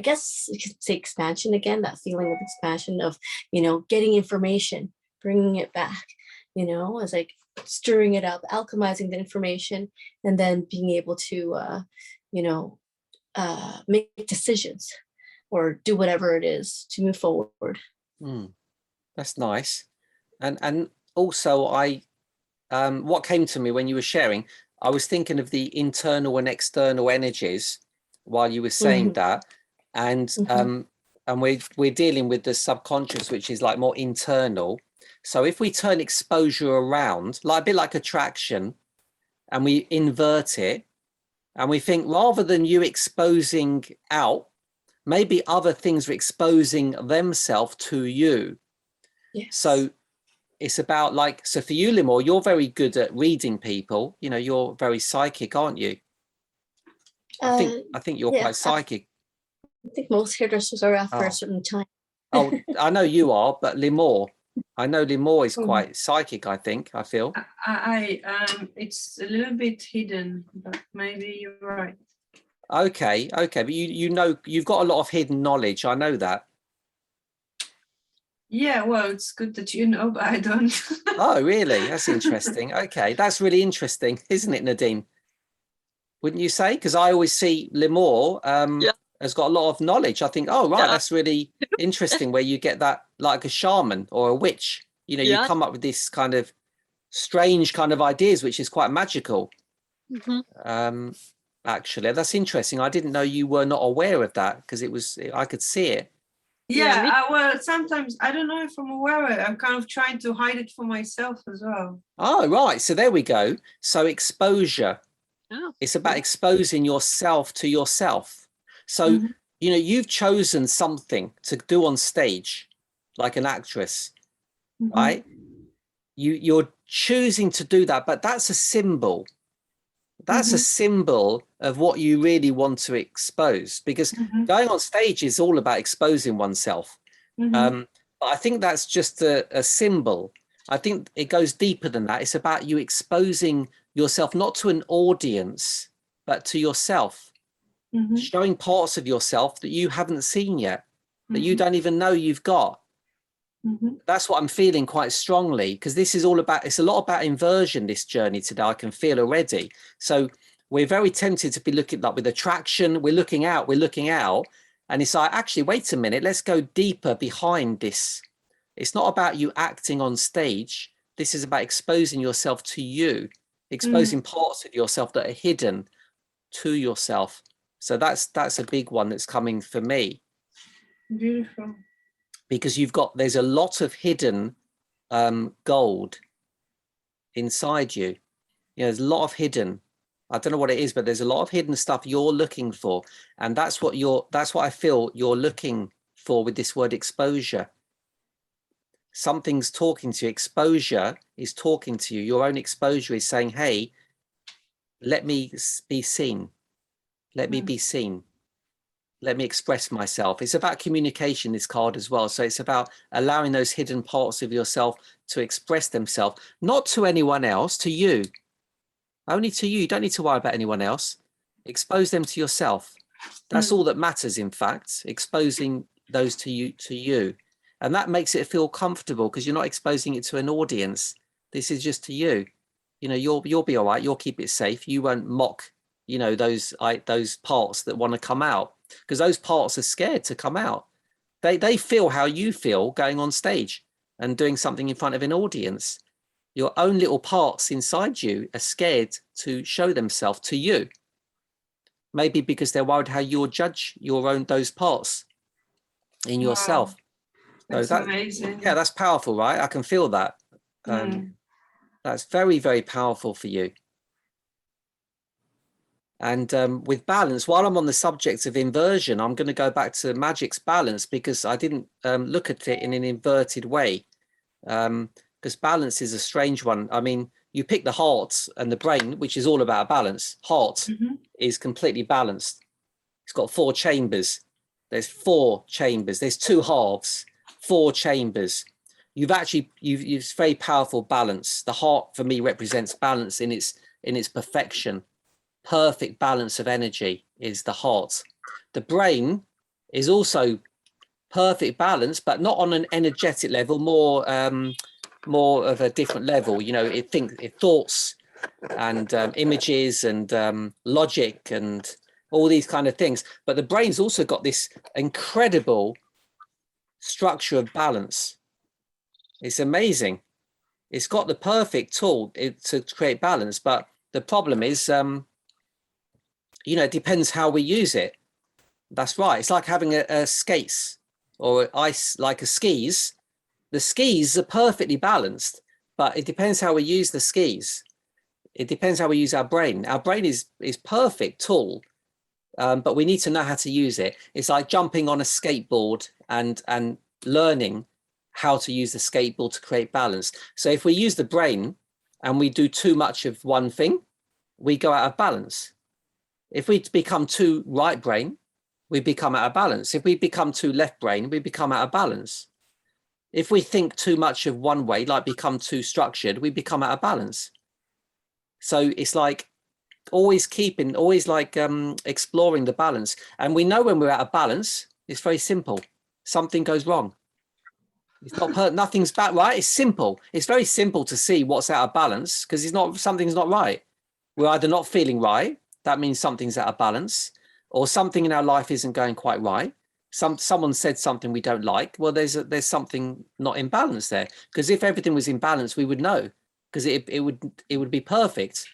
guess you could say expansion again, that feeling of expansion of, you know, getting information, bringing it back, you know, it's like stirring it up, alchemizing the information, and then being able to, you know, make decisions or do whatever it is to move forward. That's nice. And also what came to me when you were sharing, I was thinking of the internal and external energies while you were saying that. And and we're dealing with the subconscious, which is like more internal. So if we turn exposure around, like a bit like attraction, and we invert it, and we think rather than you exposing out, maybe other things are exposing themselves to you. Yes. So it's about like, so for you, Limor, you're very good at reading people. You know, you're very psychic, aren't you? I think you're quite psychic. I think most hairdressers are after a certain time. Oh, I know you are, but Limor, I know Limor is quite psychic, I think, I feel. It's a little bit hidden, but maybe you're right. Okay, but you know, you've got a lot of hidden knowledge. I know that. Yeah, well, it's good that you know, but I don't. Oh, really? That's interesting. Okay, that's really interesting, isn't it, Nadine? Wouldn't you say? Because I always see Limor has got a lot of knowledge. I think, oh, right, that's really interesting where you get that like a shaman or a witch. You know, you come up with this kind of strange kind of ideas, which is quite magical. Actually, that's interesting. I didn't know you were not aware of that because I could see it. Yeah, well, sometimes I don't know if I'm aware of it. I'm kind of trying to hide it for myself as well. Oh, right. So there we go. So exposure. Oh. It's about exposing yourself to yourself. So, you know, you've chosen something to do on stage, like an actress, right? You're choosing to do that, but that's a symbol. That's a symbol of what you really want to expose, because going on stage is all about exposing oneself. But I think that's just a symbol. I think it goes deeper than that. It's about you exposing yourself, not to an audience, but to yourself, showing parts of yourself that you haven't seen yet, that you don't even know you've got. That's what I'm feeling quite strongly, because this is all about, it's a lot about inversion, this journey today, I can feel already. So we're very tempted to be looking like with attraction, we're looking out, and it's like, actually, wait a minute, let's go deeper behind this. It's not about you acting on stage. This is about exposing yourself to you, exposing parts of yourself that are hidden to yourself. So that's a big one that's coming for me. Beautiful. Because there's a lot of hidden gold inside you. You know, there's a lot of hidden, I don't know what it is, but there's a lot of hidden stuff you're looking for. And that's what I feel you're looking for with this word exposure. Something's talking to you. Exposure is talking to you. Your own exposure is saying, hey, let me be seen. Let me be seen. Let me express myself. It's about communication, this card as well. So it's about allowing those hidden parts of yourself to express themselves, not to anyone else, to you. Only to you. You don't need to worry about anyone else. Expose them to yourself. That's all that matters, in fact, exposing those to you. And that makes it feel comfortable because you're not exposing it to an audience. This is just to you. You know, you'll be all right. You'll keep it safe. You won't mock, you know, those parts that want to come out, because those parts are scared to come out. They feel how you feel going on stage and doing something in front of an audience. Your own little parts inside you are scared to show themselves to you. Maybe because they're worried how you'll judge those parts in yourself. Wow. So Amazing. Yeah, that's powerful, right? I can feel that. That's very, very powerful for you. And with balance, while I'm on the subject of inversion, I'm going to go back to Magic's balance, because I didn't look at it in an inverted way. Because balance is a strange one. I mean, you pick the heart and the brain, which is all about balance. Heart is completely balanced. It's got 4 chambers. There's 4 chambers. There's 2 halves, 4 chambers. You've very powerful balance. The heart for me represents balance in its perfection. Perfect balance of energy is the heart. The brain is also perfect balance, but not on an energetic level, more of a different level. You know, it thoughts and images and logic and all these kind of things. But the brain's also got this incredible structure of balance. It's amazing. It's got the perfect tool to create balance, but the problem is, you know, it depends how we use it. That's right. It's like having a skates or ice, like a skis. The skis are perfectly balanced, but it depends how we use the skis. It depends how we use our brain. Our brain is perfect tool, but we need to know how to use it. It's like jumping on a skateboard and learning how to use the skateboard to create balance. So if we use the brain and we do too much of one thing, we go out of balance. If we become too right brain, we become out of balance. If we become too left brain, we become out of balance. If we think too much of one way, like become too structured, we become out of balance. So it's like always exploring the balance. And we know when we're out of balance, it's very simple. Something goes wrong. It's not nothing's bad, right? It's simple. It's very simple to see what's out of balance, because something's not right. We're either not feeling right. That means something's out of balance, or something in our life isn't going quite right. Someone said something we don't like. Well, there's something not in balance there. Because if everything was in balance, we would know, because it would be perfect.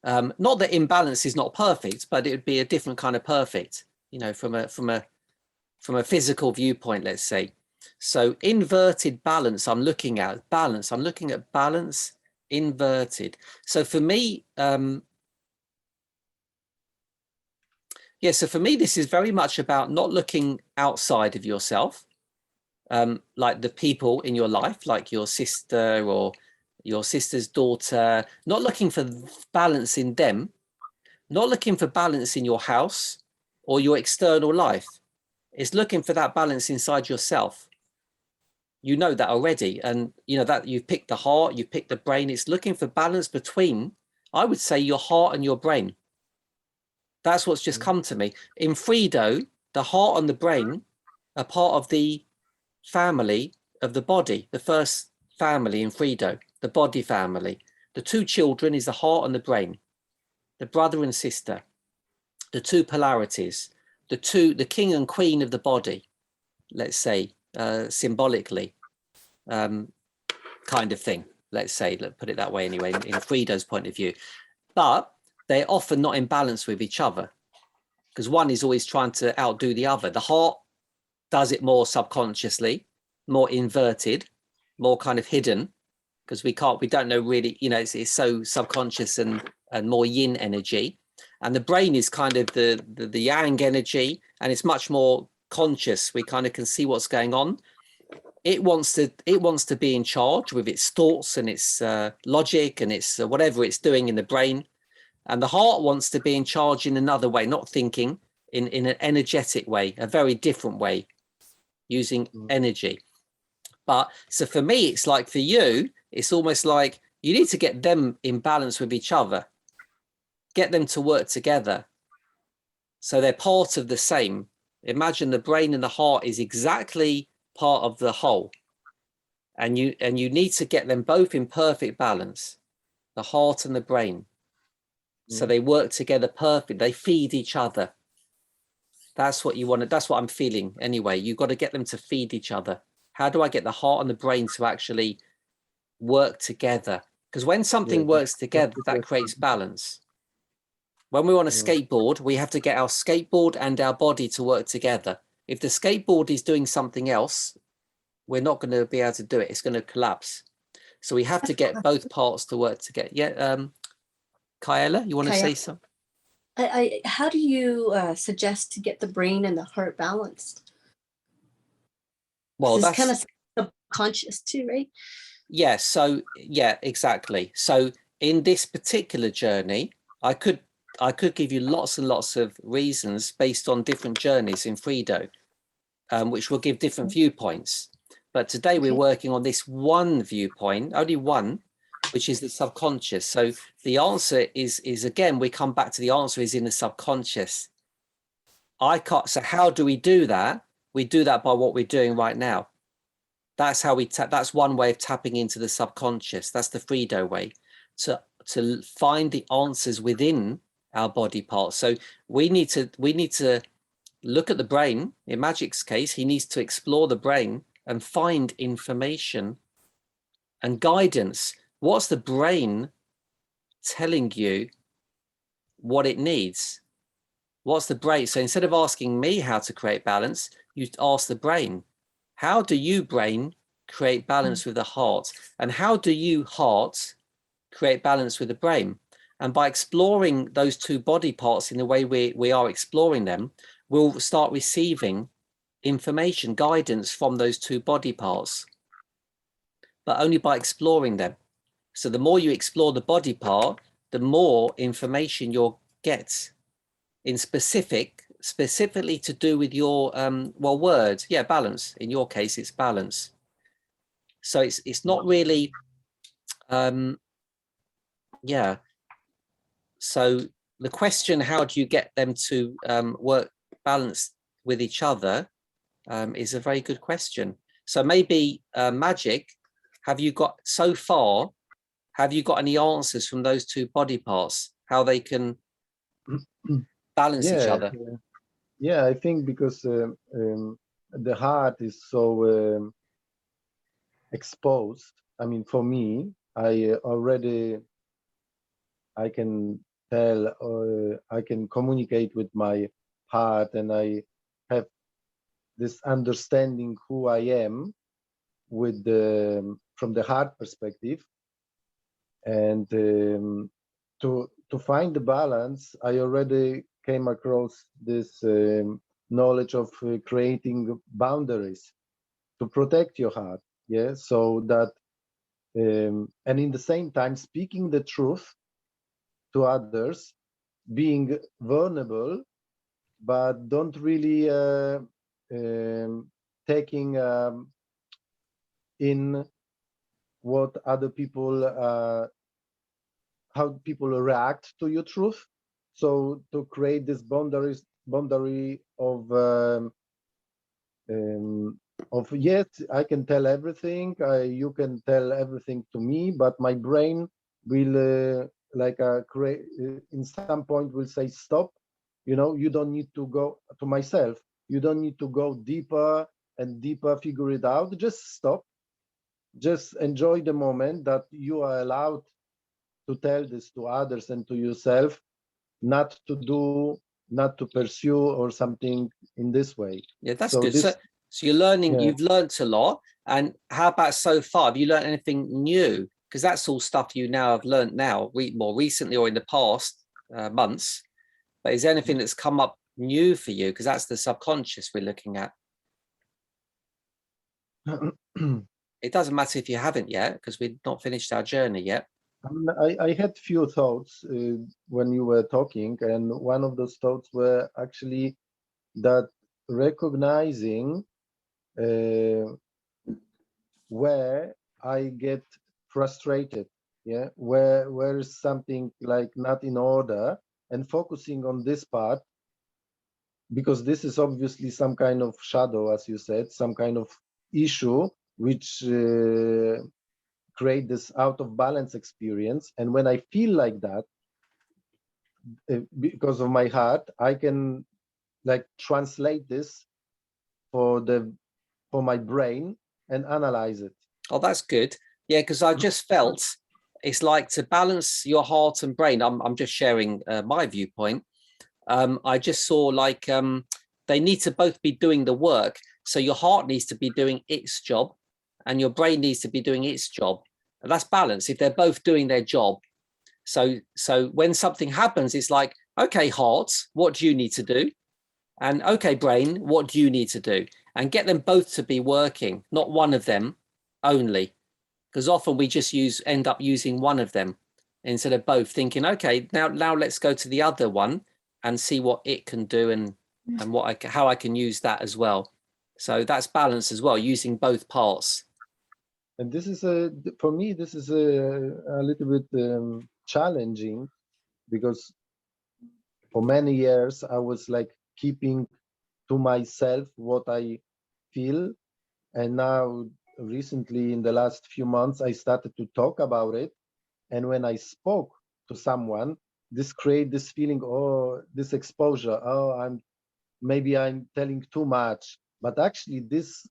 Not that imbalance is not perfect, but it would be a different kind of perfect, you know, from a physical viewpoint, let's say. So inverted balance, I'm looking at balance. I'm looking at balance inverted. So for me, so for me, this is very much about not looking outside of yourself, like the people in your life, like your sister or your sister's daughter, not looking for balance in them, not looking for balance in your house or your external life. It's looking for that balance inside yourself. You know that already. And you know that you've picked the heart, you picked the brain. It's looking for balance between, I would say, your heart and your brain. That's what's just come to me. In Frido, the heart and the brain are part of the family of the body, the first family in Frido, the body family. The 2 children is the heart and the brain, the brother and sister, the 2 polarities, the king and queen of the body, let's say, symbolically, kind of thing, let's say, let's put it that way anyway, in Frido's point of view. But they're often not in balance with each other, because one is always trying to outdo the other. The heart does it more subconsciously, more inverted, more kind of hidden, because we don't know really, you know, it's so subconscious and more yin energy. And the brain is kind of the yang energy, and it's much more conscious. We kind of can see what's going on. It wants to be in charge with its thoughts and its logic and its whatever it's doing in the brain. And the heart wants to be in charge in another way, not thinking, in an energetic way, a very different way, using energy. But so for me, it's like for you, it's almost like you need to get them in balance with each other, get them to work together. So they're part of the same. Imagine the brain and the heart is exactly part of the whole. And you need to get them both in perfect balance, the heart and the brain. So they work together perfect. They feed each other. That's what you want to, that's what I'm feeling anyway. You've got to get them to feed each other. How do I get the heart and the brain to actually work together. Because when something Yeah, works together, that's that the creates question. balance. When we're on a Yeah. skateboard, we have to get our skateboard and our body to work together. If the skateboard is doing something else, we're not going to be able to do it. It's going to collapse. So we have to get both parts to work together. Yeah, Kaela, you want to Kaya, say something? how do you suggest to get the brain and the heart balanced? Well, It's that's kind of subconscious too, right? yeah. So yeah, exactly. So in this particular journey, I could give you lots and lots of reasons based on different journeys in Frido, which will give different viewpoints. But today we're Okay. working on this one viewpoint, only one, which is the subconscious. So the answer is again, we come back to the answer is in the subconscious. I can't. So how do we do that? We do that by what we're doing right now. That's how we tap. That's one way of tapping into the subconscious. That's the Frido way to find the answers within our body parts. So we need to look at the brain. In Magic's case, he needs to explore the brain and find information and guidance. What's the brain telling you what it needs? What's the brain? So instead of asking me how to create balance, you ask the brain, how do you, brain, create balance with the heart? And how do you, heart, create balance with the brain? And by exploring those two body parts in the way we are exploring them, we'll start receiving information, guidance from those two body parts, but only by exploring them. So the more you explore the body part, the more information you'll get in specifically to do with your well, words. Yeah, balance. In your case, it's balance. So it's not really yeah. So the question, how do you get them to work balanced with each other, is a very good question. So maybe Magic, have you got so far, have you got any answers from those two body parts, how they can balance each other? Yeah, I think because the heart is so exposed. I mean, for me, I can tell, I can communicate with my heart, and I have this understanding who I am with from the heart perspective. And to find the balance, I already came across this knowledge of creating boundaries to protect your heart. Yeah, so that and in the same time speaking the truth to others, being vulnerable, but don't really taking in what other people how people react to your truth. So to create this boundary of yes, I can tell everything, you can tell everything to me, but my brain will create in some point will say stop. You know, you don't need to go to myself, you don't need to go deeper and deeper, figure it out, just stop, just enjoy the moment that you are allowed to tell this to others and to yourself, not to pursue or something in this way. Yeah, that's so good. this So you're learning, yeah. You've learned a lot. And how about so far? Have you learned anything new? Because that's all stuff you now have learned now, more recently or in the past months. But is there anything that's come up new for you? Because that's the subconscious we're looking at. It doesn't matter if you haven't yet, because we've not finished our journey yet. I had few thoughts when you were talking, and one of those thoughts were actually that recognizing where I get frustrated, yeah, where is something like not in order, and focusing on this part, because this is obviously some kind of shadow, as you said, some kind of issue which create this out of balance experience. And when I feel like that, because of my heart, I can like translate this for my brain and analyze it. Oh, that's good. Yeah, because I just felt it's like to balance your heart and brain. I'm just sharing my viewpoint. I just saw like they need to both be doing the work. So your heart needs to be doing its job and your brain needs to be doing its job. And that's balance if they're both doing their job. So when something happens, it's like, okay, heart, what do you need to do? And okay, brain, what do you need to do? And get them both to be working, not one of them only. Because often we just end up using one of them instead of both, thinking, okay, now let's go to the other one and see what it can do and how I can use that as well. So that's balance as well, using both parts. And this is for me, this is a little bit challenging, because for many years I was like keeping to myself what I feel, and now recently in the last few months I started to talk about it, and when I spoke to someone, this create this feeling, oh, this exposure, oh, maybe I'm telling too much, but actually this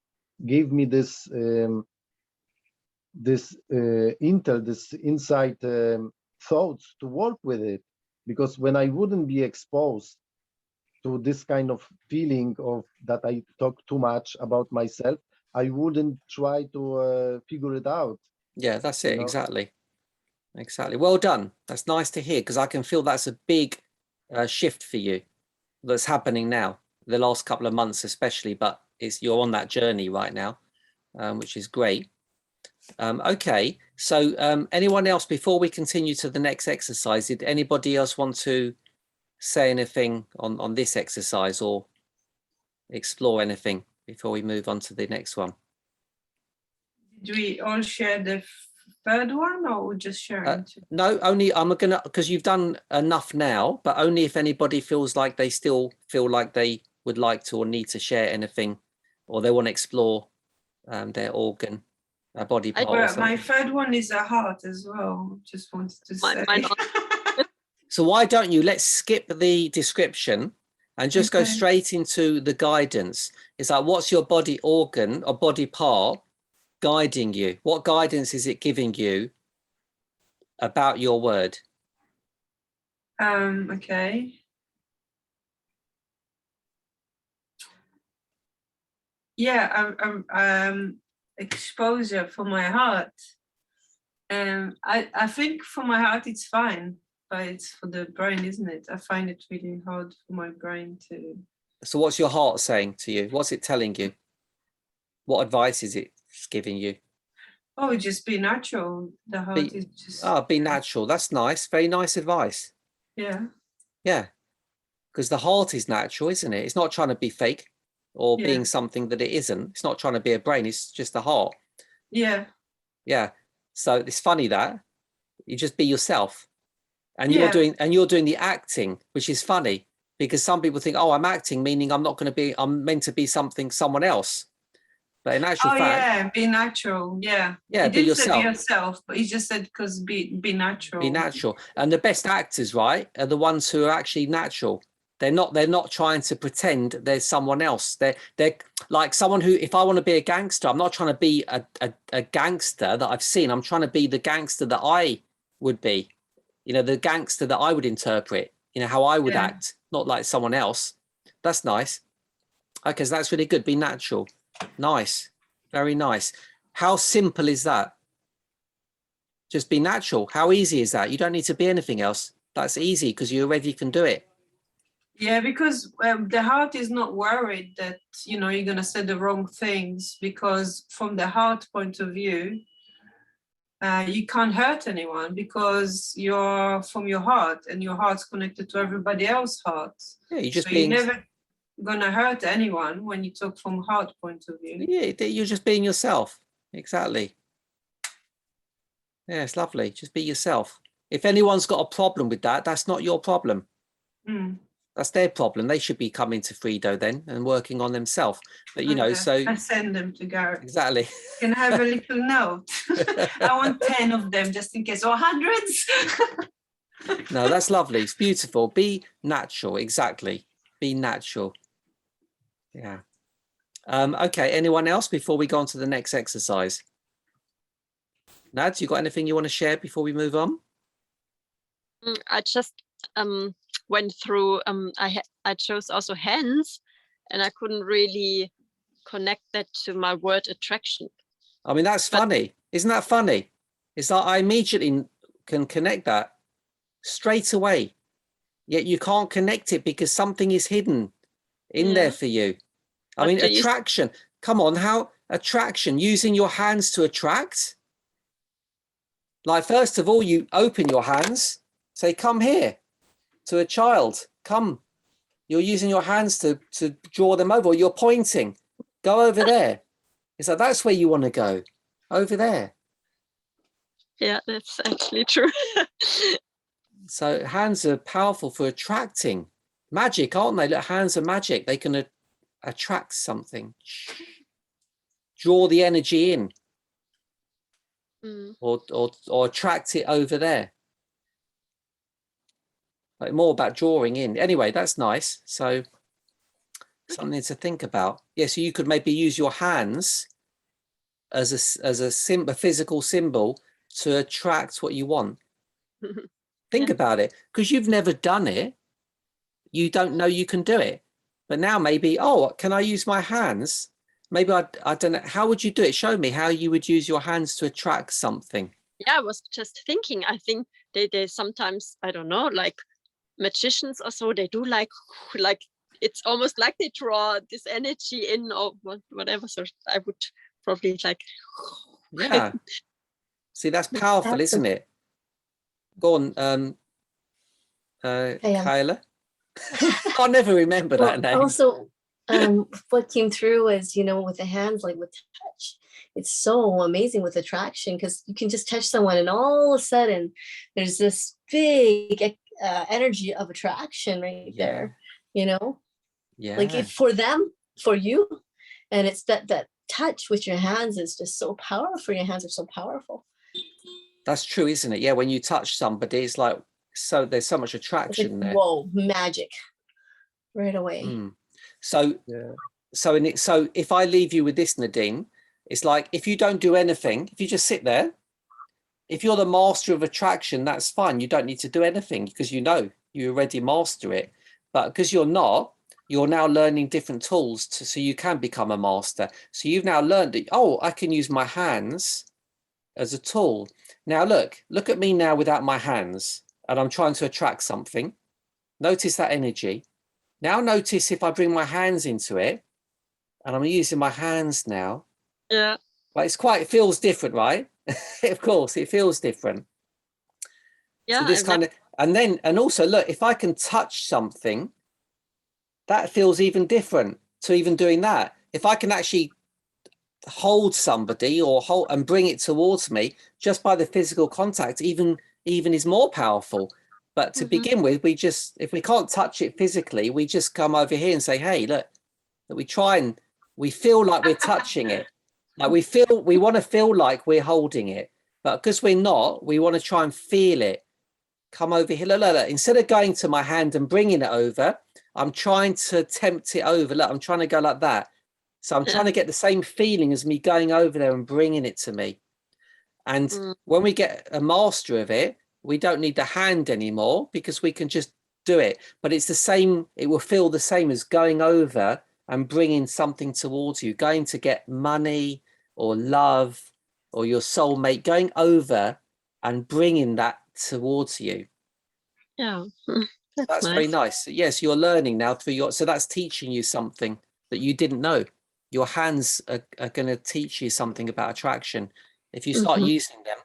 gave me this this inside thoughts to work with it, because when I wouldn't be exposed to this kind of feeling of that I talk too much about myself, I wouldn't try to figure it out. Yeah, that's it. Exactly. Well done. That's nice to hear, because I can feel that's a big shift for you that's happening now, the last couple of months especially, but you're on that journey right now, which is great. Okay, so anyone else, before we continue to the next exercise, did anybody else want to say anything on this exercise or explore anything before we move on to the next one? Did we all share the third one, or we just sharing? No, only I'm gonna, because you've done enough now, but only if anybody feels like they still feel like they would like to or need to share anything, or they want to explore their organ, a body part. Well, my third one is a heart as well. Just wanted to say. So why don't you, let's skip the description and just go straight into the guidance. It's like, what's your body organ or body part guiding you? What guidance is it giving you about your word? Okay. Yeah, exposure for my heart. I think for my heart it's fine, but it's for the brain, isn't it? I find it really hard for my brain to. So what's your heart saying to you? What's it telling you? What advice is it giving you? Oh, just be natural. The heart is just. Be natural. That's nice. Very nice advice. Yeah. Yeah. Because the heart is natural, isn't it? It's not trying to be fake or being something that it isn't. It's not trying to be a brain. It's just a heart. Yeah. Yeah. So it's funny that you just be yourself, and you're doing the acting, which is funny, because some people think, oh, I'm acting, meaning I'm meant to be someone else. But in actual fact, be natural. Yeah. Yeah, be yourself, but he just said because be natural. Be natural. And the best actors, right, are the ones who are actually natural. They're not trying to pretend there's someone else. They're like someone who, if I want to be a gangster, I'm not trying to be a gangster that I've seen. I'm trying to be the gangster that I would be, the gangster that I would interpret, how I would act, not like someone else. That's nice. Okay, so that's really good. Be natural. Nice. Very nice. How simple is that? Just be natural. How easy is that? You don't need to be anything else. That's easy because you already can do it. Yeah, because the heart is not worried that, you're going to say the wrong things, because from the heart point of view, you can't hurt anyone because you're from your heart and your heart's connected to everybody else's heart. Yeah, you're never going to hurt anyone when you talk from heart point of view. Yeah, you're just being yourself. Exactly. Yeah, it's lovely. Just be yourself. If anyone's got a problem with that, that's not your problem. That's their problem. They should be coming to Frido then and working on themselves. But so I send them to Gareth. Exactly. Can I have a little note? I want 10 of them just in case, or hundreds. No, that's lovely. It's beautiful. Be natural. Exactly. Be natural. Yeah. Okay. Anyone else before we go on to the next exercise? Nads, you got anything you want to share before we move on? I just went through. I chose also hands, and I couldn't really connect that to my word attraction. I mean, that's funny. Isn't that funny? It's like I immediately can connect that straight away. Yet you can't connect it because something is hidden in there for you. I mean, attraction. Come on, how attraction, using your hands to attract? Like, first of all, you open your hands, say, come here, to a child, come. You're using your hands to draw them over, or you're pointing, go over there. It's like, that's where you want to go, over there. Yeah, that's actually true. So hands are powerful for attracting. Magic, aren't they? Look, hands are magic. They can attract something, draw the energy in, or attract it over there. Like, more about drawing in. Anyway, that's nice. So something to think about. Yeah, so you could maybe use your hands as a physical symbol to attract what you want. Think about it, because you've never done it. You don't know you can do it. But now maybe, oh, can I use my hands? Maybe I don't know. How would you do it? Show me how you would use your hands to attract something. Yeah, I was just thinking, I think they sometimes, I don't know, like magicians or so, they do like it's almost like they draw this energy in or whatever. So I would probably like. Yeah. See, that's powerful, isn't it? Go on, Kyla. I'll never remember that name. Also, what came through was, with the hands, like with touch, it's so amazing with attraction, because you can just touch someone and all of a sudden there's this big energy of attraction right there, Yeah. like for them, for you. And it's that touch with your hands is just so powerful. Your hands are so powerful. That's true, isn't it? Yeah, when you touch somebody, it's like, so there's so much attraction there. Whoa, magic right away. So if I leave you with this, Nadine, it's like, if you don't do anything, if you just sit there, if you're the master of attraction, that's fine. You don't need to do anything, because you already master it. But because you're not, you're now learning different tools so you can become a master. So you've now learned that, oh, I can use my hands as a tool. Now look at me now without my hands, and I'm trying to attract something. Notice that energy. Now notice if I bring my hands into it, and I'm using my hands now. Yeah. But it feels different, right? Of course, it feels different. Yeah. So this and also look, if I can touch something, that feels even different to even doing that. If I can actually hold somebody and bring it towards me just by the physical contact, even is more powerful. But to begin with, if we can't touch it physically, we just come over here and say, hey, look, that we feel like we're touching it. Like we want to feel like we're holding it, but because we're not, we want to try and feel it. Come over here. Look. Instead of going to my hand and bringing it over, I'm trying to tempt it over. Look, I'm trying to go like that. So I'm trying to get the same feeling as me going over there and bringing it to me. And when we get a master of it, we don't need the hand anymore, because we can just do it. But it's the same. It will feel the same as going over and bringing something towards you, going to get money or love or your soulmate, going over and bringing that towards you. Yeah. That's nice. Very nice. Yes, you're learning now so that's teaching you something that you didn't know. Your hands are going to teach you something about attraction. If you start using them,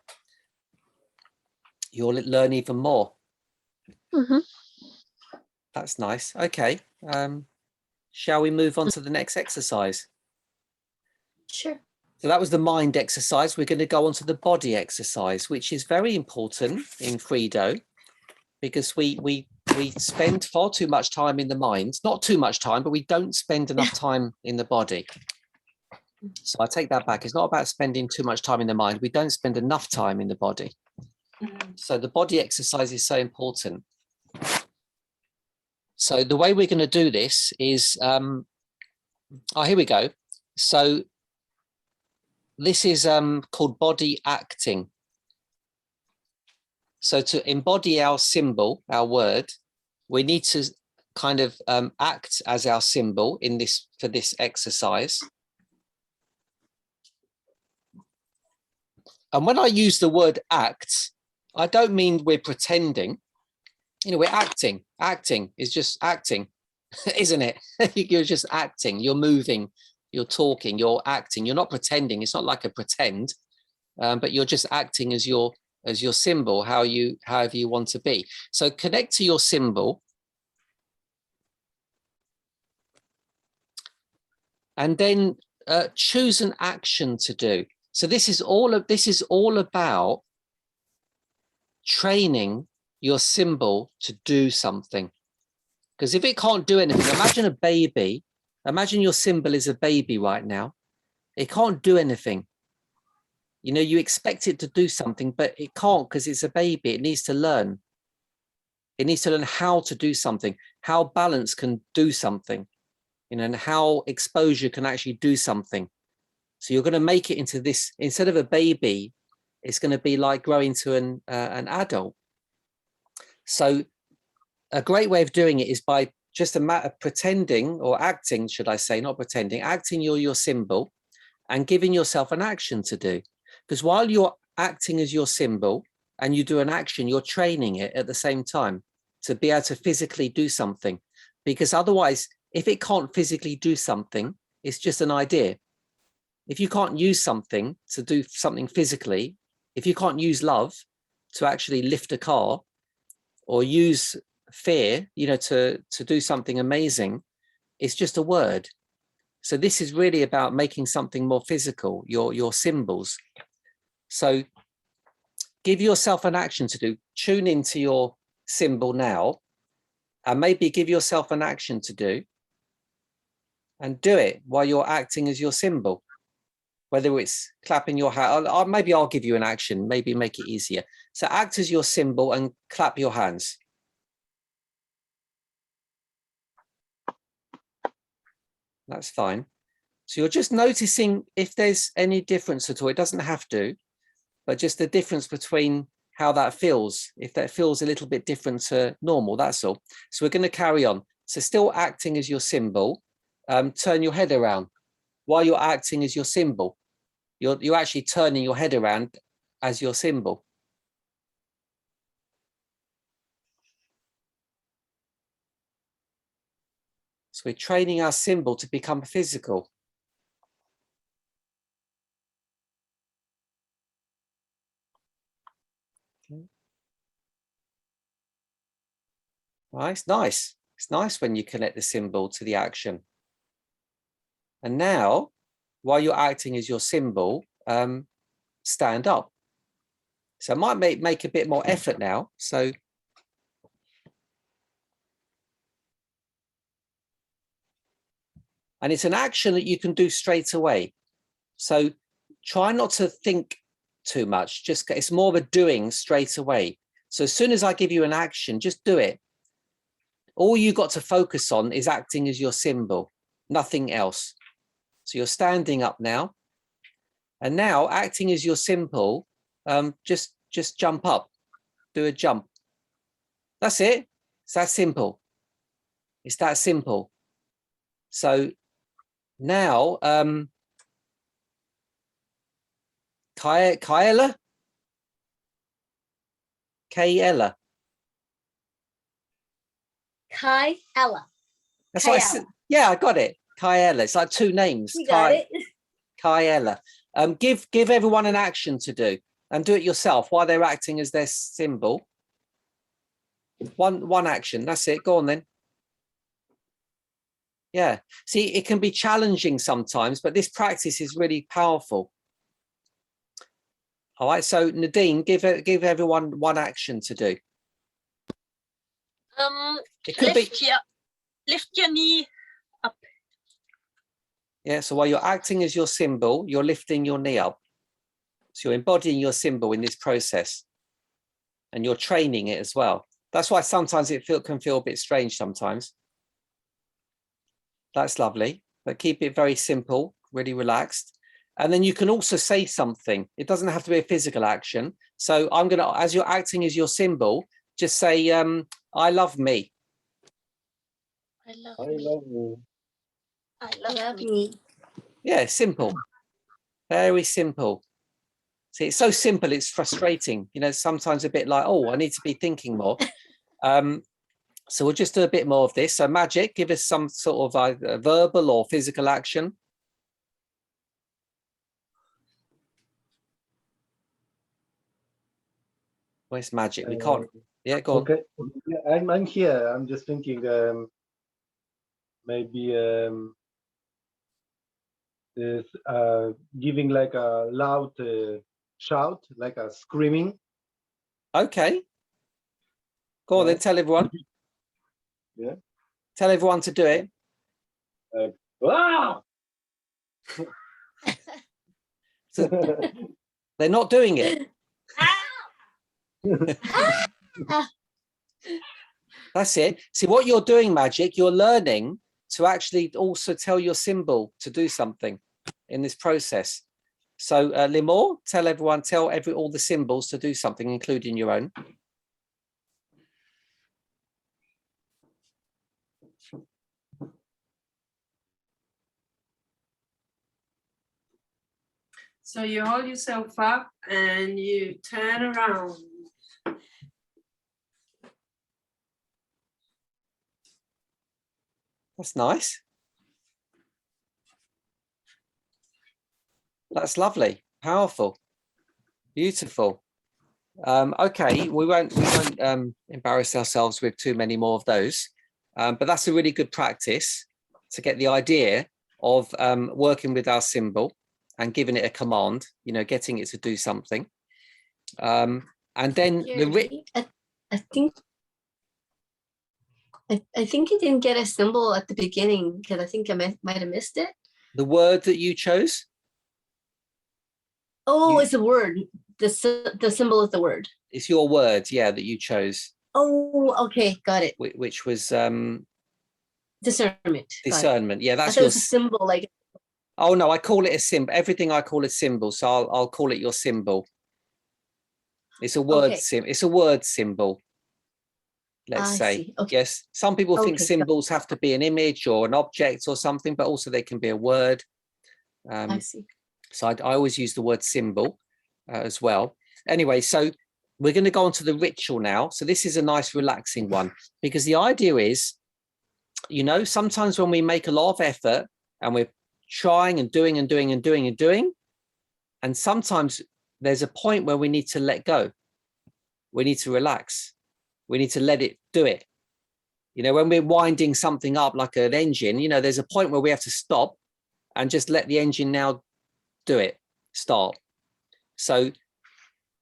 you'll learn even more. That's nice. Okay. Shall we move on to the next exercise? Sure. So that was the mind exercise. We're going to go on to the body exercise, which is very important in Frido, because we spend far too much time in the mind. Not too much time, but we don't spend enough time in the body. So I take that back. It's not about spending too much time in the mind. We don't spend enough time in the body. So the body exercise is so important. So the way we're going to do this is, here we go. So this is called body acting. So to embody our symbol, our word, we need to kind of act as our symbol in this, for this exercise. And when I use the word act, I don't mean we're pretending. You know, we're acting. Acting is just acting, isn't it? You're just acting, you're moving, you're talking, you're acting. You're not pretending. It's not like a pretend, but you're just acting as your symbol, however you want to be. So connect to your symbol. And then choose an action to do. So this is all about training your symbol to do something. Because if it can't do anything, imagine a baby. Imagine your symbol is a baby right now. It can't do anything. You know, you expect it to do something, but it can't because it's a baby. It needs to learn. It needs to learn how to do something, how balance can do something, you know, and how exposure can actually do something. So you're going to make it into this, instead of a baby, it's going to be like growing to an adult. So a great way of doing it is by just a matter of pretending, or acting, should I say, not pretending, acting your symbol and giving yourself an action to do. Because while you're acting as your symbol and you do an action, you're training it at the same time to be able to physically do something. Because otherwise, if it can't physically do something, it's just an idea. If you can't use something to do something physically, if you can't use love to actually lift a car, or use fear, you know, to do something amazing, it's just a word. So this is really about making something more physical, your symbols. So give yourself an action to do. Tune into your symbol now, and maybe give yourself an action to do, and do it while you're acting as your symbol. Whether it's clapping your hand, or maybe I'll give you an action, maybe make it easier. So act as your symbol and clap your hands. That's fine. So you're just noticing if there's any difference at all. It doesn't have to, but just the difference between how that feels. If that feels a little bit different to normal, that's all. So we're going to carry on. So still acting as your symbol, turn your head around. While you're acting as your symbol, you're actually turning your head around as your symbol. So we're training our symbol to become physical. Okay. Right, it's nice. It's nice when you connect the symbol to the action. And now, while you're acting as your symbol, stand up. So it might make a bit more effort now. So and it's an action that you can do straight away. So try not to think too much. Just, it's more of a doing straight away. So as soon as I give you an action, just do it. All you got to focus on is acting as your symbol, nothing else. So you're standing up now. And now acting as your symbol, just jump up, do a jump. That's it. It's that simple. It's that simple. So now, Kaela? Kaela. Kaela. That's what I said. Yeah, I got it. Kaela. It's like two names. You got it. Kaela. Give everyone an action to do, and do it yourself while they're acting as their symbol. One action. That's it. Go on then. Yeah. See, it can be challenging sometimes, but this practice is really powerful. All right. So Nadine, give everyone one action to do. It could lift your knee up. Yeah. So while you're acting as your symbol, you're lifting your knee up. So you're embodying your symbol in this process, and you're training it as well. That's why sometimes it can feel a bit strange sometimes. That's lovely, but keep it very simple, really relaxed. And then you can also say something. It doesn't have to be a physical action. So I'm going to, as you're acting as your symbol, just say, I love me. I love I me. love you. I Love love me. me. Yeah, simple. Very simple. See, it's so simple, it's frustrating. You know, sometimes a bit like, oh, I need to be thinking more. So we'll just do a bit more of this. So Magic, give us some sort of verbal or physical action. Where's Magic? We can't. Yeah, go on. Okay, yeah, I'm here. I'm just thinking maybe is giving like a loud shout, like a screaming. Okay. Go on then, tell everyone. Yeah. Tell everyone to do it. Ah! So they're not doing it. That's it. See, what you're doing, Magic, you're learning to actually also tell your symbol to do something in this process. So Limor, tell everyone, all the symbols to do something, including your own. So you hold yourself up and you turn around. That's nice. That's lovely, powerful, beautiful. Okay, we won't embarrass ourselves with too many more of those, but that's a really good practice to get the idea of working with our symbol and giving it a command, you know, getting it to do something. And then I think you didn't get a symbol at the beginning because I think I might have missed it. The word that you chose? Oh, it's a word. The symbol is the word. It's your word, yeah, that you chose. Oh, okay, got it. Which was discernment. Discernment, yeah, that's your your symbol. Like, oh no, I call it a symbol. Everything I call a symbol, so I'll call it your symbol. It's a word It's a word symbol. Let's say. Okay. Yes, some people think symbols have to be an image or an object or something, but also they can be a word. I see. So I always use the word symbol as well. Anyway, so we're going to go on to the ritual now. So this is a nice relaxing one, because the idea is, you know, sometimes when we make a lot of effort and we're trying and doing, and sometimes there's a point where we need to let go. We need to relax. We need to let it do it. You know, when we're winding something up like an engine, you know, there's a point where we have to stop and just let the engine now do it, start. So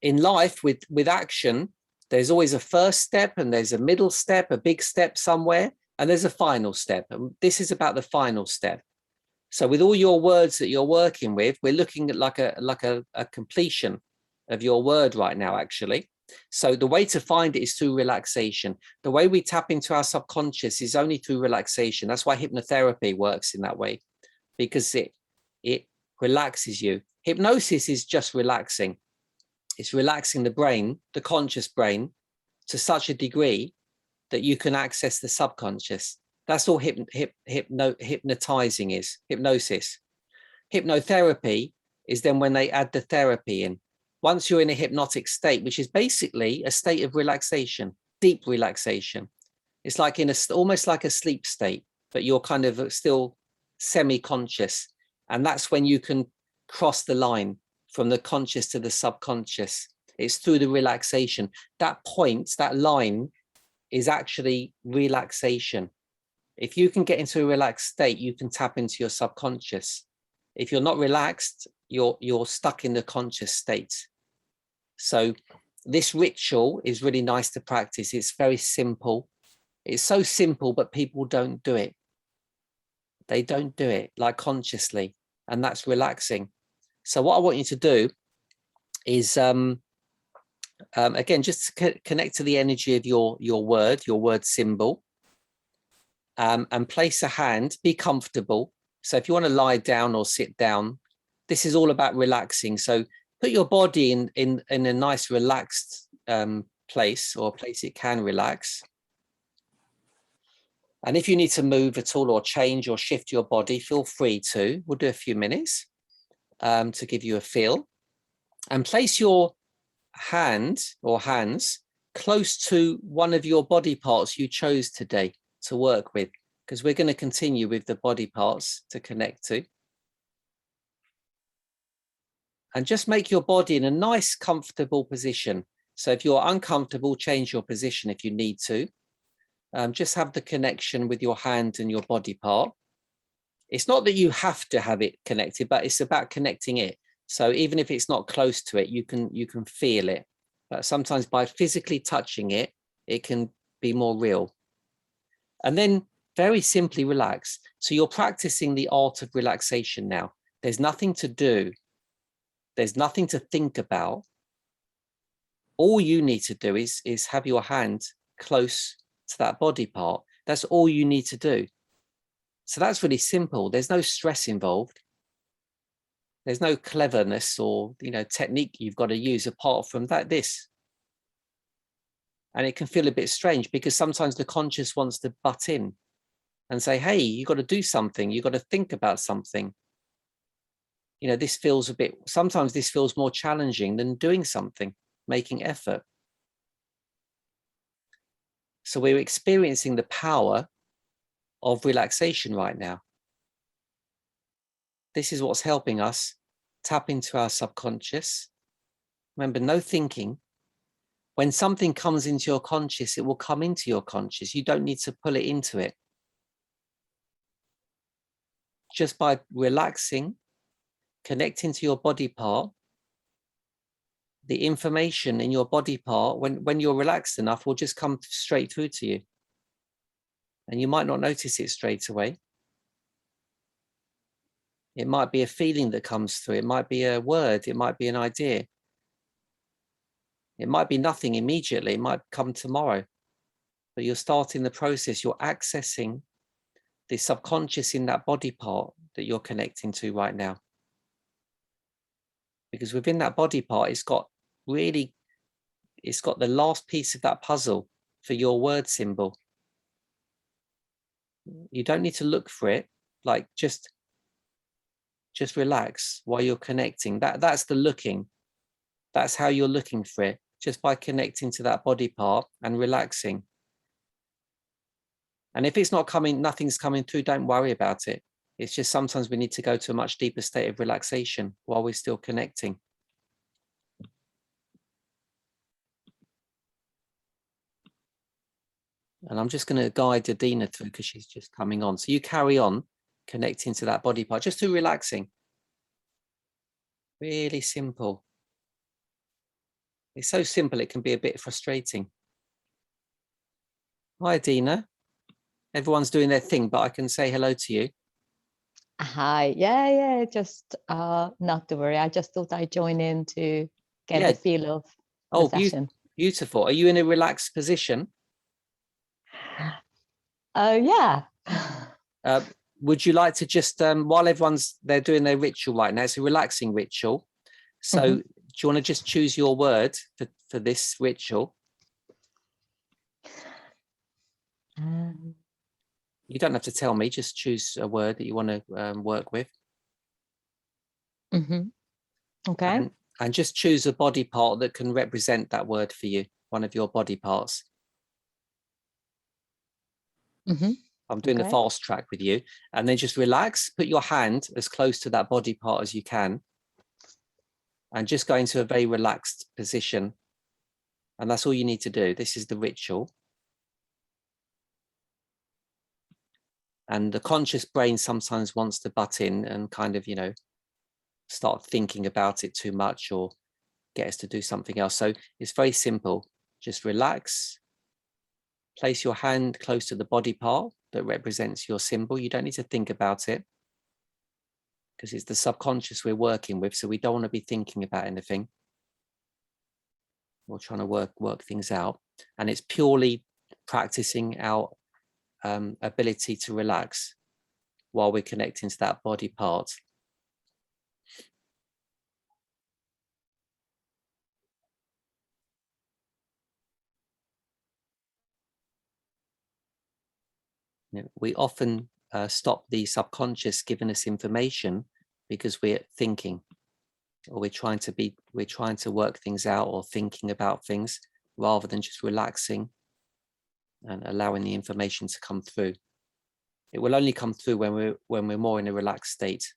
in life with action, there's always a first step and there's a middle step, a big step somewhere, and there's a final step. And this is about the final step. So with all your words that you're working with, we're looking at like a completion of your word right now, actually. So the way to find it is through relaxation. The way we tap into our subconscious is only through relaxation. That's why hypnotherapy works in that way, because it relaxes you. Hypnosis is just relaxing. It's relaxing the brain, the conscious brain, to such a degree that you can access the subconscious. That's all hypnotizing is, hypnosis. Hypnotherapy is then when they add the therapy in. Once you're in a hypnotic state, which is basically a state of relaxation, deep relaxation. It's like almost like a sleep state, but you're kind of still semi-conscious. And that's when you can cross the line from the conscious to the subconscious. It's through the relaxation. That point, that line is actually relaxation. If you can get into a relaxed state, you can tap into your subconscious. If you're not relaxed, you're stuck in the conscious state. So this ritual is really nice to practice. It's very simple. It's so simple, but people don't do it. They don't do it like consciously, and that's relaxing. So what I want you to do is, again, just to connect to the energy of your word symbol, and place a hand, be comfortable. So if you want to lie down or sit down, this is all about relaxing. So put your body in a nice relaxed place, or a place it can relax. And if you need to move at all or change or shift your body, feel free to. We'll do a few minutes to give you a feel. And place your hand or hands close to one of your body parts you chose today to work with, because we're going to continue with the body parts to connect to. And just make your body in a nice, comfortable position. So if you're uncomfortable, change your position if you need to. Just have the connection with your hand and your body part. It's not that you have to have it connected, but it's about connecting it. So even if it's not close to it, you can feel it. But sometimes by physically touching it, it can be more real. And then very simply relax. So you're practicing the art of relaxation now. There's nothing to do. There's nothing to think about. All you need to do is have your hand close to that body part. That's all you need to do. So that's really simple. There's no stress involved. There's no cleverness or, technique you've got to use apart from this. And it can feel a bit strange because sometimes the conscious wants to butt in and say, hey, you got to do something. You got to think about something. Sometimes this feels more challenging than doing something, making effort. So we're experiencing the power of relaxation right now. This is what's helping us tap into our subconscious. Remember, no thinking. When something comes into your conscious, it will come into your conscious. You don't need to pull it into it. Just by relaxing, connecting to your body part, the information in your body part, when you're relaxed enough, will just come straight through to you. And you might not notice it straight away. It might be a feeling that comes through. It might be a word. It might be an idea. It might be nothing immediately. It might come tomorrow. But you're starting the process. You're accessing the subconscious in that body part that you're connecting to right now. Because within that body part, it's got the last piece of that puzzle for your word symbol. You don't need to look for it. Like just relax while you're connecting. That's the looking. That's how you're looking for it, just by connecting to that body part and relaxing. And if it's not coming, nothing's coming through, don't worry about it. It's just sometimes we need to go to a much deeper state of relaxation while we're still connecting. And I'm just going to guide Adina through because she's just coming on. So you carry on connecting to that body part, just through relaxing. Really simple. It's so simple, it can be a bit frustrating. Hi, Adina. Everyone's doing their thing, but I can say hello to you. Hi. Yeah. Just not to worry. I just thought I'd join in to get the feel of the session. Beautiful. Are you in a relaxed position? Yeah. Would you like to just, while they're doing their ritual right now, it's a relaxing ritual. So do you want to just choose your word for this ritual? You don't have to tell me, just choose a word that you want to work with. Okay. And just choose a body part that can represent that word for you, one of your body parts. I'm doing the fast track with you. And then just relax, put your hand as close to that body part as you can. And just go into a very relaxed position. And that's all you need to do. This is the ritual. And the conscious brain sometimes wants to butt in and kind of, start thinking about it too much or get us to do something else. So it's very simple. Just relax. Place your hand close to the body part that represents your symbol. You don't need to think about it because it's the subconscious we're working with. So we don't want to be thinking about anything. We're trying to work things out. And it's purely practicing our ability to relax while we're connecting to that body part. We often stop the subconscious giving us information because we're thinking, or we're trying to work things out or thinking about things rather than just relaxing and allowing the information to come through. It will only come through when we're more in a relaxed state.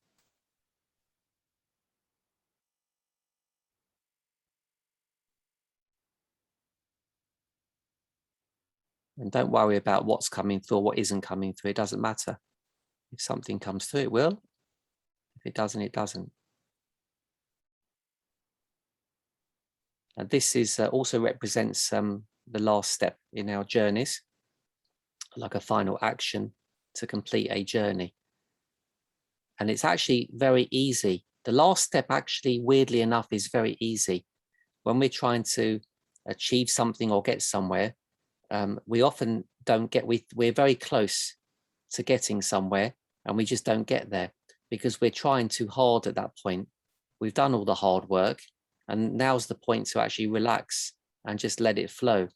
And don't worry about what's coming through or what isn't coming through. It doesn't matter. If something comes through, it will. If it doesn't, it doesn't. And this is also represents the last step in our journeys, like a final action to complete a journey. And it's actually very easy. The last step, actually, weirdly enough, is very easy. When we're trying to achieve something or get somewhere, we often don't get, we're very close to getting somewhere and we just don't get there because we're trying too hard at that point. We've done all the hard work and now's the point to actually relax and just let it flow.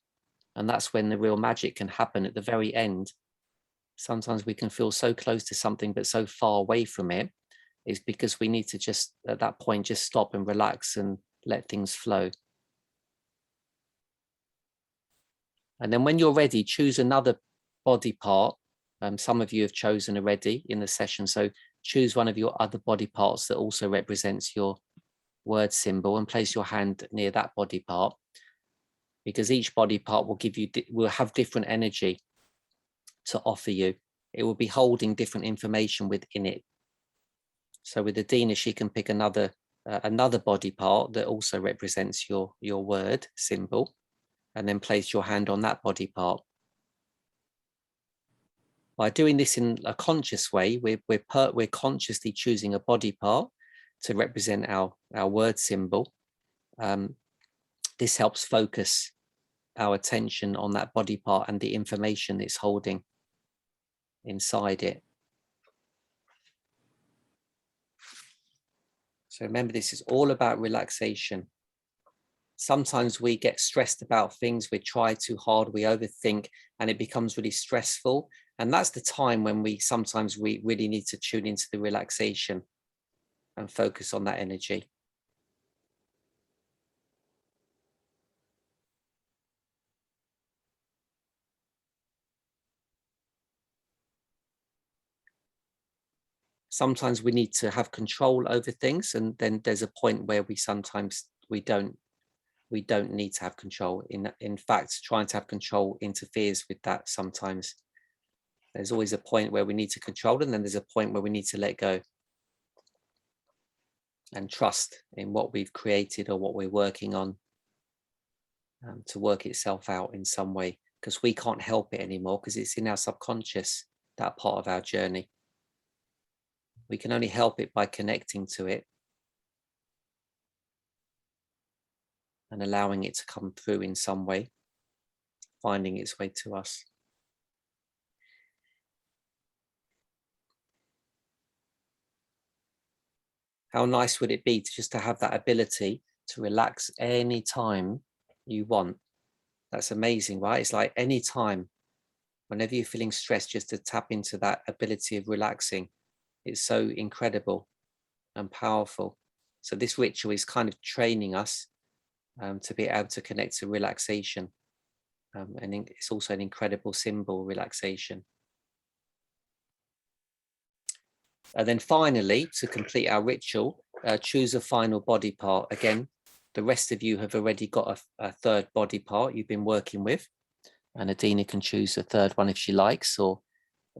And that's when the real magic can happen at the very end. Sometimes we can feel so close to something but so far away from it. Is because we need to just, at that point, just stop and relax and let things flow. And then when you're ready, choose another body part. Some of you have chosen already in the session. So choose one of your other body parts that also represents your word symbol and place your hand near that body part, because each body part will have different energy to offer you. It will be holding different information within it. So with Adina, she can pick another body part that also represents your word symbol, and then place your hand on that body part. By doing this in a conscious way, we're consciously choosing a body part to represent our word symbol. This helps focus our attention on that body part and the information it's holding inside it. So remember, this is all about relaxation. Sometimes we get stressed about things, we try too hard, we overthink, and it becomes really stressful. And that's the time when we really need to tune into the relaxation and focus on that energy. Sometimes we need to have control over things, and then there's a point where we don't need to have control. In fact, trying to have control interferes with that sometimes. There's always a point where we need to control, and then there's a point where we need to let go and trust in what we've created or what we're working on to work itself out in some way, because we can't help it anymore because it's in our subconscious, that part of our journey. We can only help it by connecting to it and allowing it to come through in some way, finding its way to us. How nice would it be just to have that ability to relax any time you want? That's amazing, right? It's like any time, whenever you're feeling stressed, just to tap into that ability of relaxing. It's so incredible and powerful. So this ritual is kind of training us to be able to connect to relaxation. And it's also an incredible symbol, relaxation. And then finally, to complete our ritual, choose a final body part. Again, the rest of you have already got a third body part you've been working with. And Adina can choose a third one if she likes, or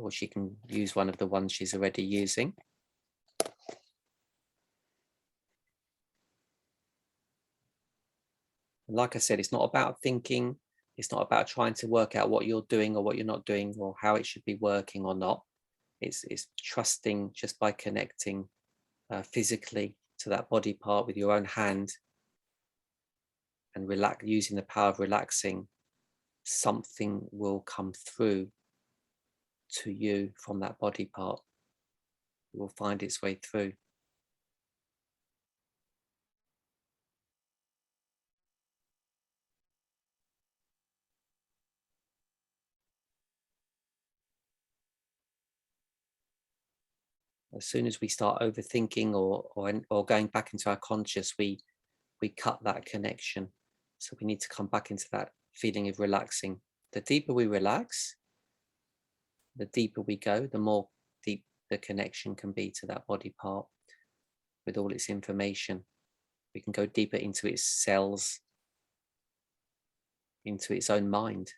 she can use one of the ones she's already using. Like I said, it's not about thinking. It's not about trying to work out what you're doing or what you're not doing or how it should be working or not. It's trusting just by connecting physically to that body part with your own hand and using the power of relaxing. Something will come through to you from that body part. It will find its way through. As soon as we start overthinking or going back into our conscious, we cut that connection. So we need to come back into that feeling of relaxing. The deeper we relax, the deeper we go, the more deep the connection can be to that body part with all its information. We can go deeper into its cells, into its own mind.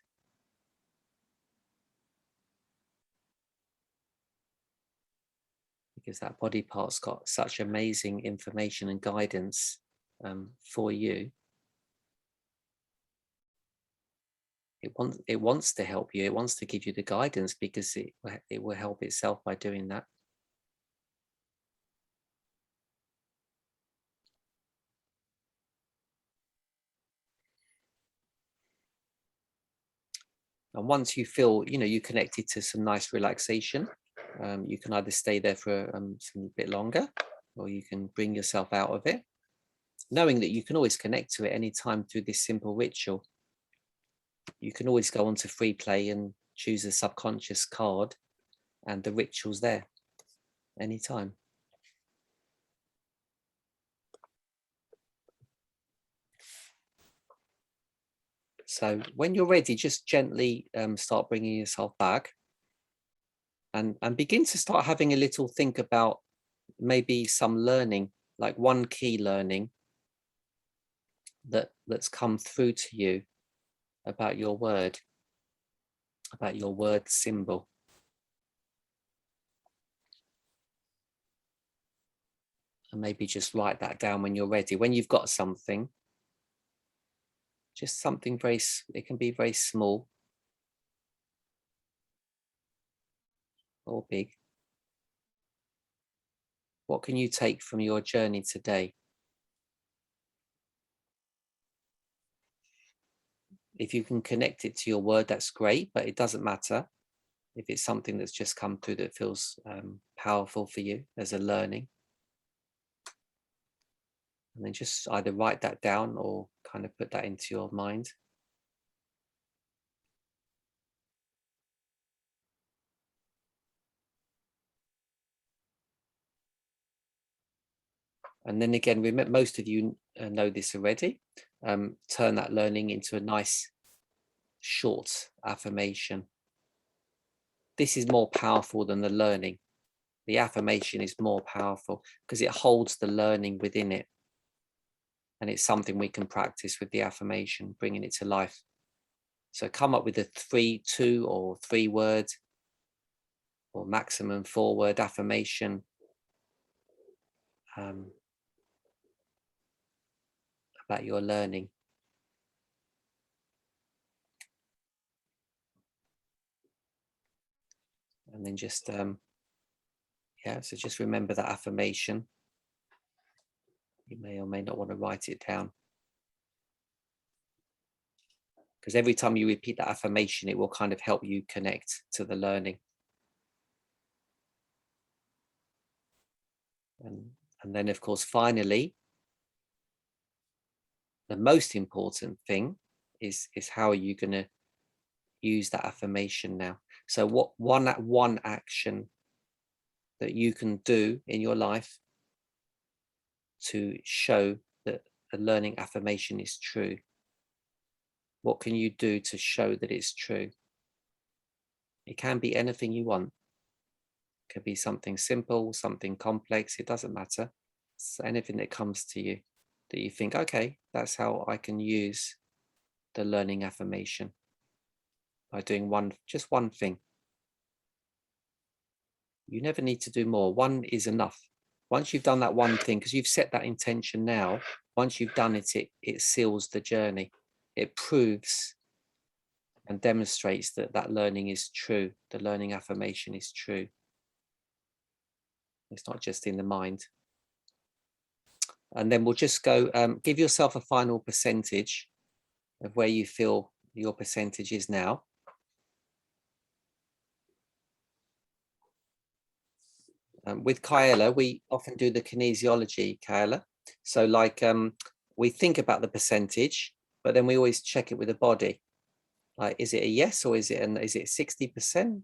Because that body part's got such amazing information and guidance for you. It wants to help you. It wants to give you the guidance because it will help itself by doing that. And once you feel, you connected to some nice relaxation, you can either stay there for some bit longer, or you can bring yourself out of it, knowing that you can always connect to it anytime through this simple ritual. You can always go on to free play and choose a subconscious card, and the ritual's there anytime. So when you're ready, just gently start bringing yourself back and begin to start having a little think about maybe some learning, like one key learning that's come through to you about your word symbol. And maybe just write that down when you're ready. When you've got something, just something it can be very small or big. What can you take from your journey today? If you can connect it to your word, that's great, but it doesn't matter if it's something that's just come through that feels powerful for you as a learning. And then just either write that down or kind of put that into your mind. And then again, most of you know this already. Turn that learning into a nice short affirmation. This is more powerful than the learning. The affirmation is more powerful because it holds the learning within it. And it's something we can practice with the affirmation, bringing it to life. So come up with a 2 or 3 word or maximum 4 word affirmation about your learning. And then just, so just remember that affirmation. You may or may not want to write it down. Because every time you repeat that affirmation, it will kind of help you connect to the learning. And then, of course, finally, the most important thing is how are you going to use that affirmation now? So what one action that you can do in your life to show that the learning affirmation is true? What can you do to show that it's true? It can be anything you want. It could be something simple, something complex, it doesn't matter. It's anything that comes to you that you think, okay, that's how I can use the learning affirmation, by doing just one thing. You never need to do more. One is enough. Once you've done that one thing, because you've set that intention now, once you've done it, it seals the journey. It proves and demonstrates that learning is true. The learning affirmation is true. It's not just in the mind. And then we'll just go, give yourself a final percentage of where you feel your percentage is now. With Kyela, we often do the kinesiology, Kyela. So like we think about the percentage, but then we always check it with the body. Like, is it a yes or is it 60%?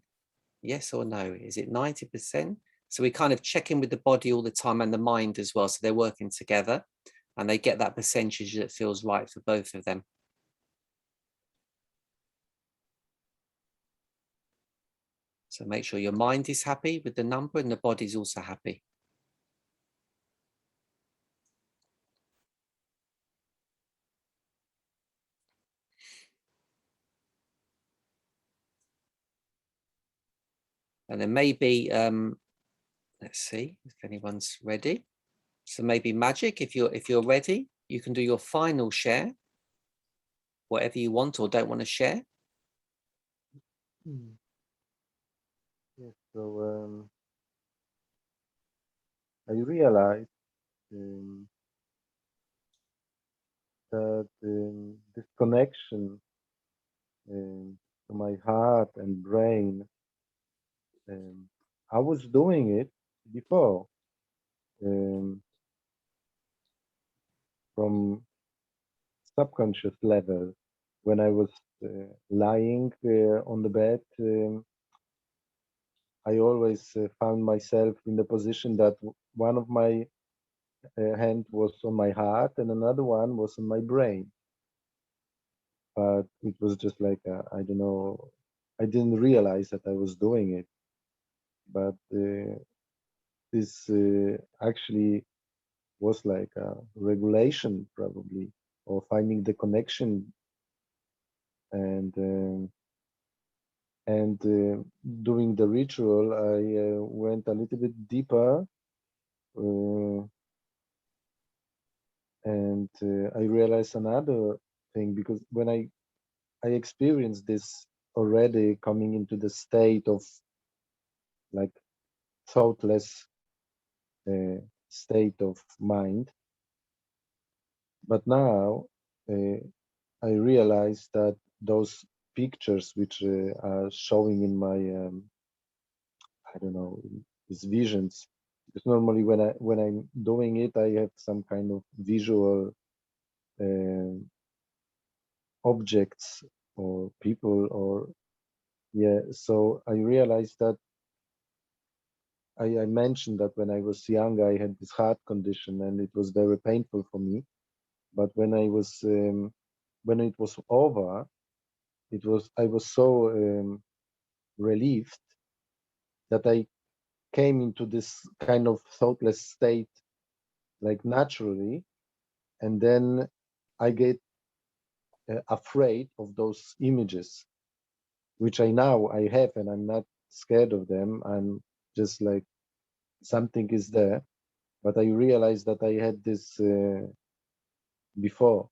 Yes or no? Is it 90%? So we kind of check in with the body all the time and the mind as well. So they're working together and they get that percentage that feels right for both of them. So make sure your mind is happy with the number and the body's also happy. And then maybe, let's see if anyone's ready. So maybe Magic, if you're ready, you can do your final share, whatever you want or don't want to share. Yes, so I realized that this connection to my heart and brain, I was doing it before from subconscious level when I was lying on the bed. I always found myself in the position that one of my hand was on my heart and another one was on my brain. But it was just like, I don't know, I didn't realize that I was doing it. But this actually was like a regulation, probably, or finding the connection and doing the ritual. I went a little bit deeper. And I realized another thing, because when I experienced this already, coming into the state of like thoughtless state of mind, but now I realized that those pictures which are showing in my I don't know, these visions, because normally when I'm doing it, I have some kind of visual objects or people, or yeah. So I realized that I mentioned that when I was young, I had this heart condition and it was very painful for me. But when when it was over, I was so relieved that I came into this kind of thoughtless state, like naturally, and then I get afraid of those images, which I have, and I'm not scared of them. I'm just like, something is there. But I realized that I had this before,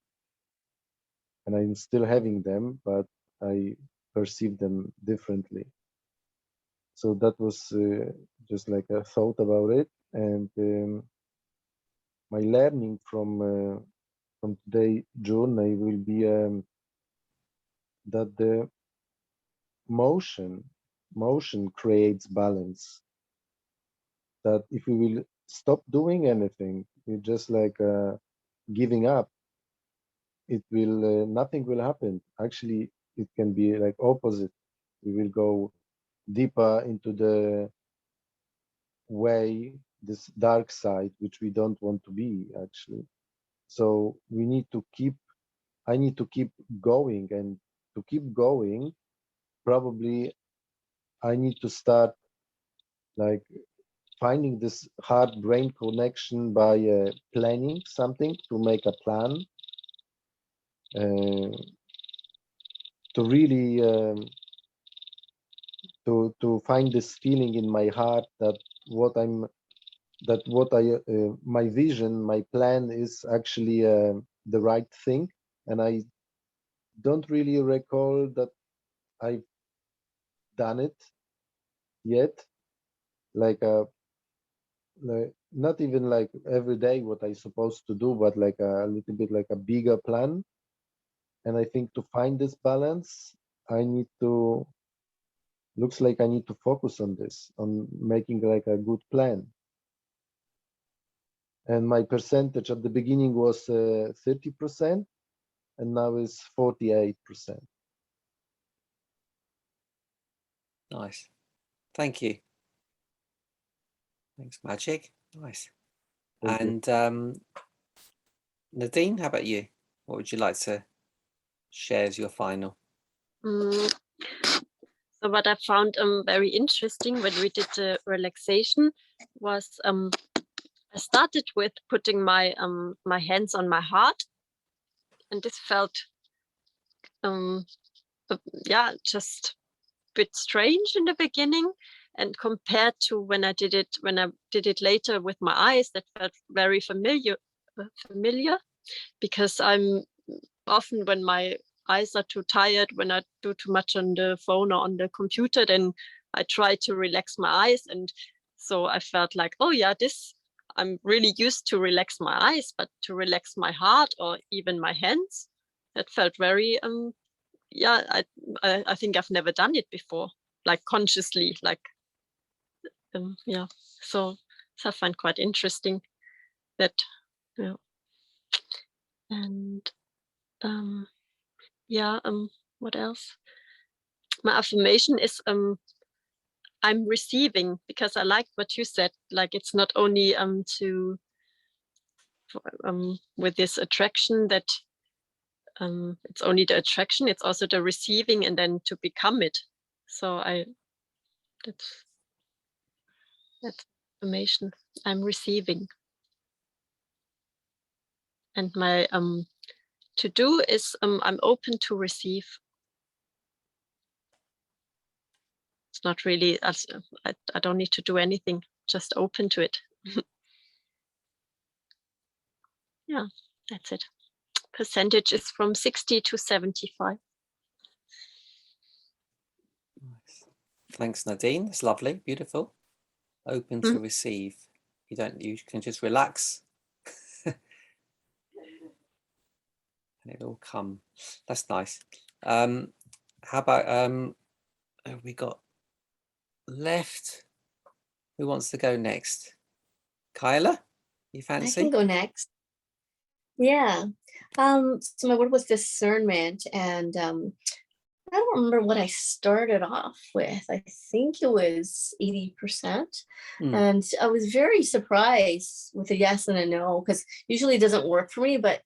and I'm still having them, but I perceive them differently. So that was just like a thought about it, and my learning from today journey will be that the motion creates balance. That if we will stop doing anything, we're just like giving up, it will nothing will happen. Actually, it can be like opposite. We will go deeper into the way, this dark side, which we don't want to be, actually. So we need to keep, I need to keep going, and to keep going, probably I need to start like finding this heart brain connection by planning something, to make a plan, to really to find this feeling in my heart that what I'm that what I my vision, my plan is actually the right thing. And I don't really recall that I've done it yet, like not even like every day what I supposed to do, but like a little bit like a bigger plan. And I think to find this balance, I need to, looks like I need to focus on this, on making like a good plan. And my percentage at the beginning was 30%, and now is 48%. Nice. Thank you. Thanks, Magic. Nice. Thank you. And Nadine, how about you? What would you like to share as your final? Mm, So what I found very interesting when we did the relaxation was I started with putting my my hands on my heart, and this felt yeah, just a bit strange in the beginning. And compared to when I did it later with my eyes, that felt very familiar because I'm often, when my eyes are too tired, when I do too much on the phone or on the computer, then I try to relax my eyes. And so I felt like, oh yeah, this, I'm really used to relax my eyes, but to relax my heart or even my hands, that felt very yeah, I think I've never done it before, like consciously, like yeah. So I find quite interesting that, yeah. And yeah, what else? My affirmation is I'm receiving, because I like what you said, like it's not only to with this attraction that it's only the attraction, it's also the receiving and then to become it. So that's affirmation. I'm receiving. And my to do is I'm open to receive. It's not really, I don't need to do anything, just open to it. Yeah, that's it. Percentage is from 60 to 75. Nice. Thanks, Nadine. It's lovely, beautiful. Open to receive. You can just relax. And it'll come. That's nice. How about have we got left? Who wants to go next? Kyla, you fancy? I can go next. Yeah. So my word was discernment, and I don't remember what I started off with. I think it was 80%. And I was very surprised with a yes and a no, because usually it doesn't work for me, but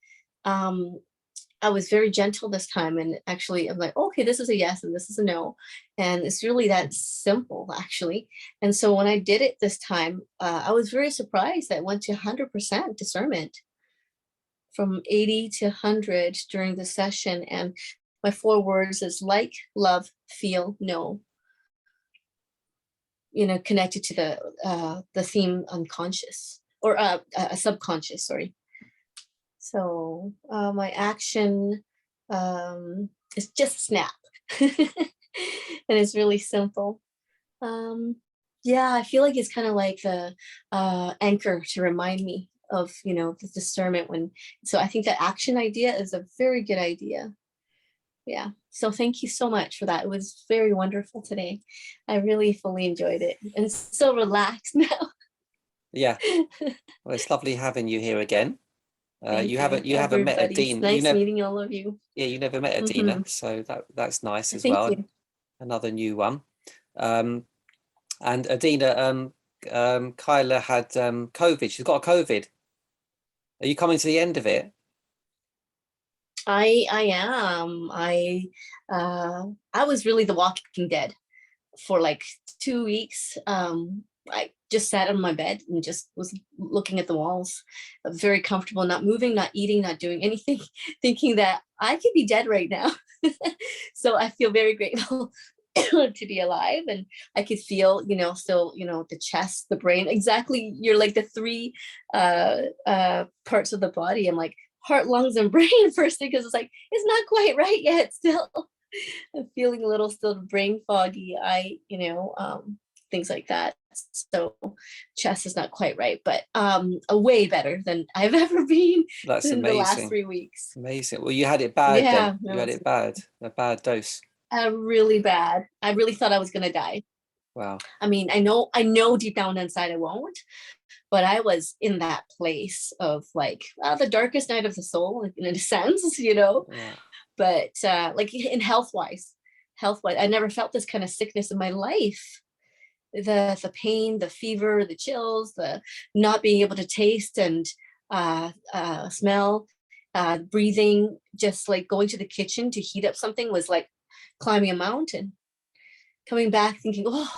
I was very gentle this time, and actually I'm like, okay, this is a yes and this is a no. And it's really that simple, actually. And so when I did it this time, I was very surprised that it went to 100% discernment, from 80 to 100 during the session. And my 4 words is like, love, feel, know. You know, connected to the theme unconscious, or subconscious, sorry. So my action is just snap. And it's really simple. Yeah, I feel like it's kind of like the anchor to remind me of, you know, the discernment when, so I think the action idea is a very good idea. Yeah, so thank you so much for that. It was very wonderful today. I really fully enjoyed it and so relaxed now. Yeah, well, it's lovely having you here again. You haven't met Adina. Nice meeting all of you. Yeah, you never met Adina, so that's nice as Thank well. you. Another new one. And Adina, Kyla had COVID. She's got a COVID. Are you coming to the end of it? I am. I was really the Walking Dead for like 2 weeks. I just sat on my bed and just was looking at the walls, very comfortable, not moving, not eating, not doing anything, thinking that I could be dead right now. So I feel very grateful to be alive, and I could feel, you know, still, you know, the chest, the brain, exactly. You're like the 3 parts of the body. I'm like heart, lungs, and brain first, because it's like, it's not quite right yet still. I'm feeling a little still brain foggy, things like that. So chest is not quite right, but way better than I've ever been. That's in amazing. The last 3 weeks. Amazing. Well, you had it bad. Yeah, then. You had it bad, a bad dose. Really bad. I really thought I was gonna die. Wow. I mean, I know deep down inside I won't, but I was in that place of like the darkest night of the soul, in a sense, you know. Yeah. But like in health wise, I never felt this kind of sickness in my life. the pain, the fever, the chills, the not being able to taste and smell, breathing, just like going to the kitchen to heat up something was like climbing a mountain. Coming back thinking, oh,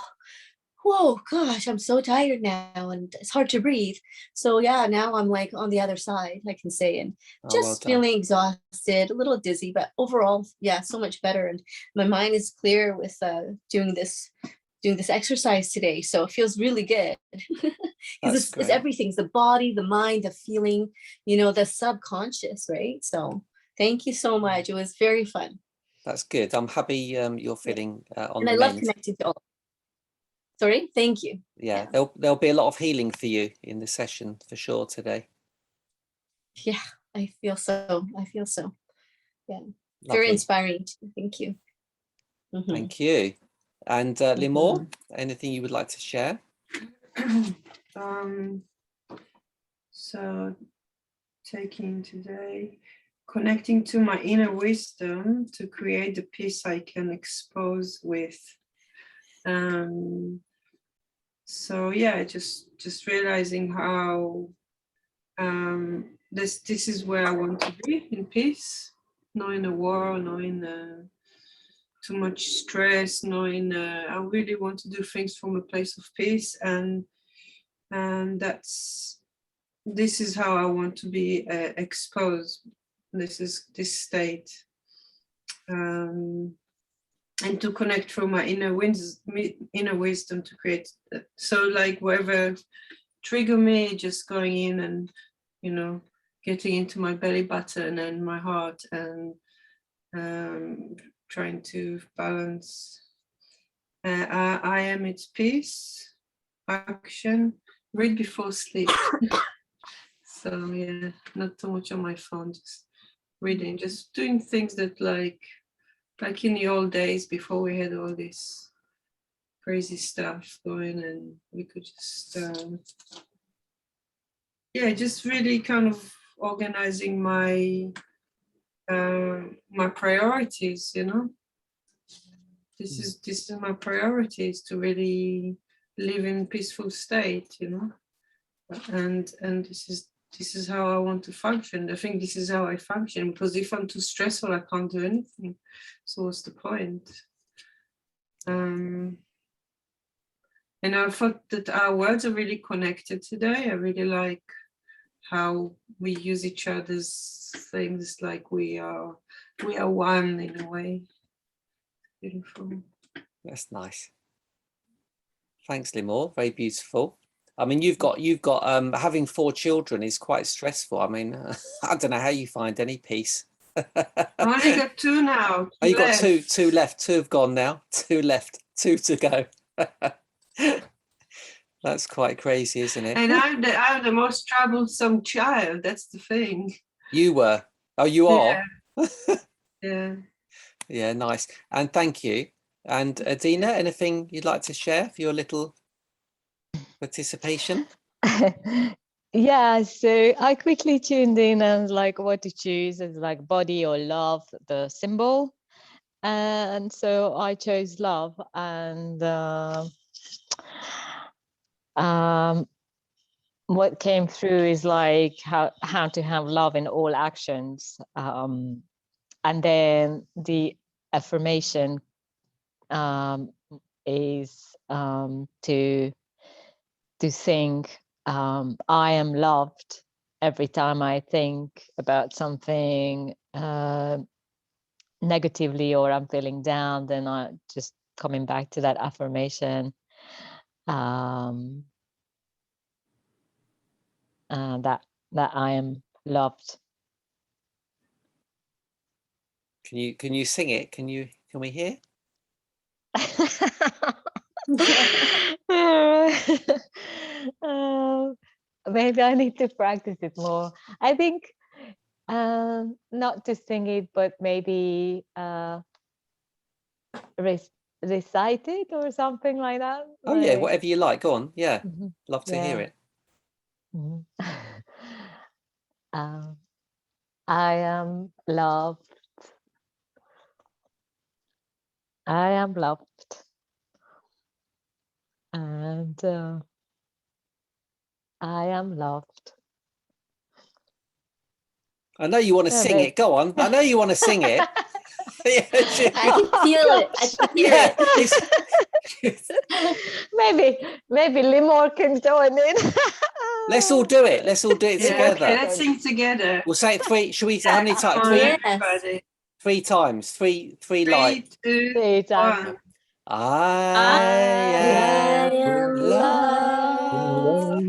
whoa, gosh, I'm so tired now and it's hard to breathe. So yeah, now I'm like on the other side, I can say, and just feeling exhausted, a little dizzy, but overall, yeah, so much better. And my mind is clear with doing this exercise today. So it feels really good. Because it's everything, it's the body, the mind, the feeling, you know, the subconscious, right? So thank you so much. It was very fun. That's good. I'm happy you're feeling on and the I love mend. connecting to all. Sorry, thank you. Yeah, there'll be a lot of healing for you in the session for sure today. Yeah, I feel so. Yeah, Lovely. very inspiring. Thank you. Thank you. And Limor, anything you would like to share? So taking today, connecting to my inner wisdom to create the peace I can expose with. So yeah, just realizing how this is where I want to be, in peace, not in a war, not in too much stress, not in I really want to do things from a place of peace, and this is how I want to be exposed. This state, and to connect through my inner wisdom to create that. So like whatever trigger me, just going in and, you know, getting into my belly button and my heart and trying to balance. I am its peace, action, read before sleep. So yeah, not too much on my phone, just reading, just doing things that like in the old days before we had all this crazy stuff going, and we could just just really kind of organizing my my priorities, you know. This is my priorities, to really live in peaceful state, you know, and this is how I want to function. I think this is how I function, because if I'm too stressful, I can't do anything. So what's the point? And I thought that our words are really connected today. I really like how we use each other's things like we are one in a way. Beautiful. That's nice. Thanks, Limor. Very beautiful. I mean, you've got having 4 children is quite stressful. I mean, I don't know how you find any peace. I only got 2 now. Oh, you got two left. 2 have gone now. 2 left. 2 to go. That's quite crazy, isn't it? And I'm the most troublesome child. That's the thing. You were. Oh, you are. Yeah. Yeah, nice. And thank you. And Adina, anything you'd like to share for your little participation? Yeah, so I quickly tuned in and like what to choose is like body or love, the symbol. And so I chose love, and what came through is like how to have love in all actions. And then the affirmation is to think I am loved every time I think about something negatively or I'm feeling down, then I just coming back to that affirmation that I am loved. Can you sing it? Can we hear? Maybe I need to practice it more. I think not to sing it, but maybe recite it or something like that. Oh yeah, whatever you like. Go on. Yeah, love to hear it. I am loved. I am loved. and I am loved. I know you want to Yeah, sing but- it. Go on. I know you want to sing it. Yeah, I can feel it. I can hear yeah, it. maybe Limor can join in. let's all do it. Let's all do it Yeah, together. okay, let's sing together. We'll say it three. Should we? How many times? For Three. Yes. everybody. Three times. Three. Three. 3, Like 2, Three times. 1. I am am loved.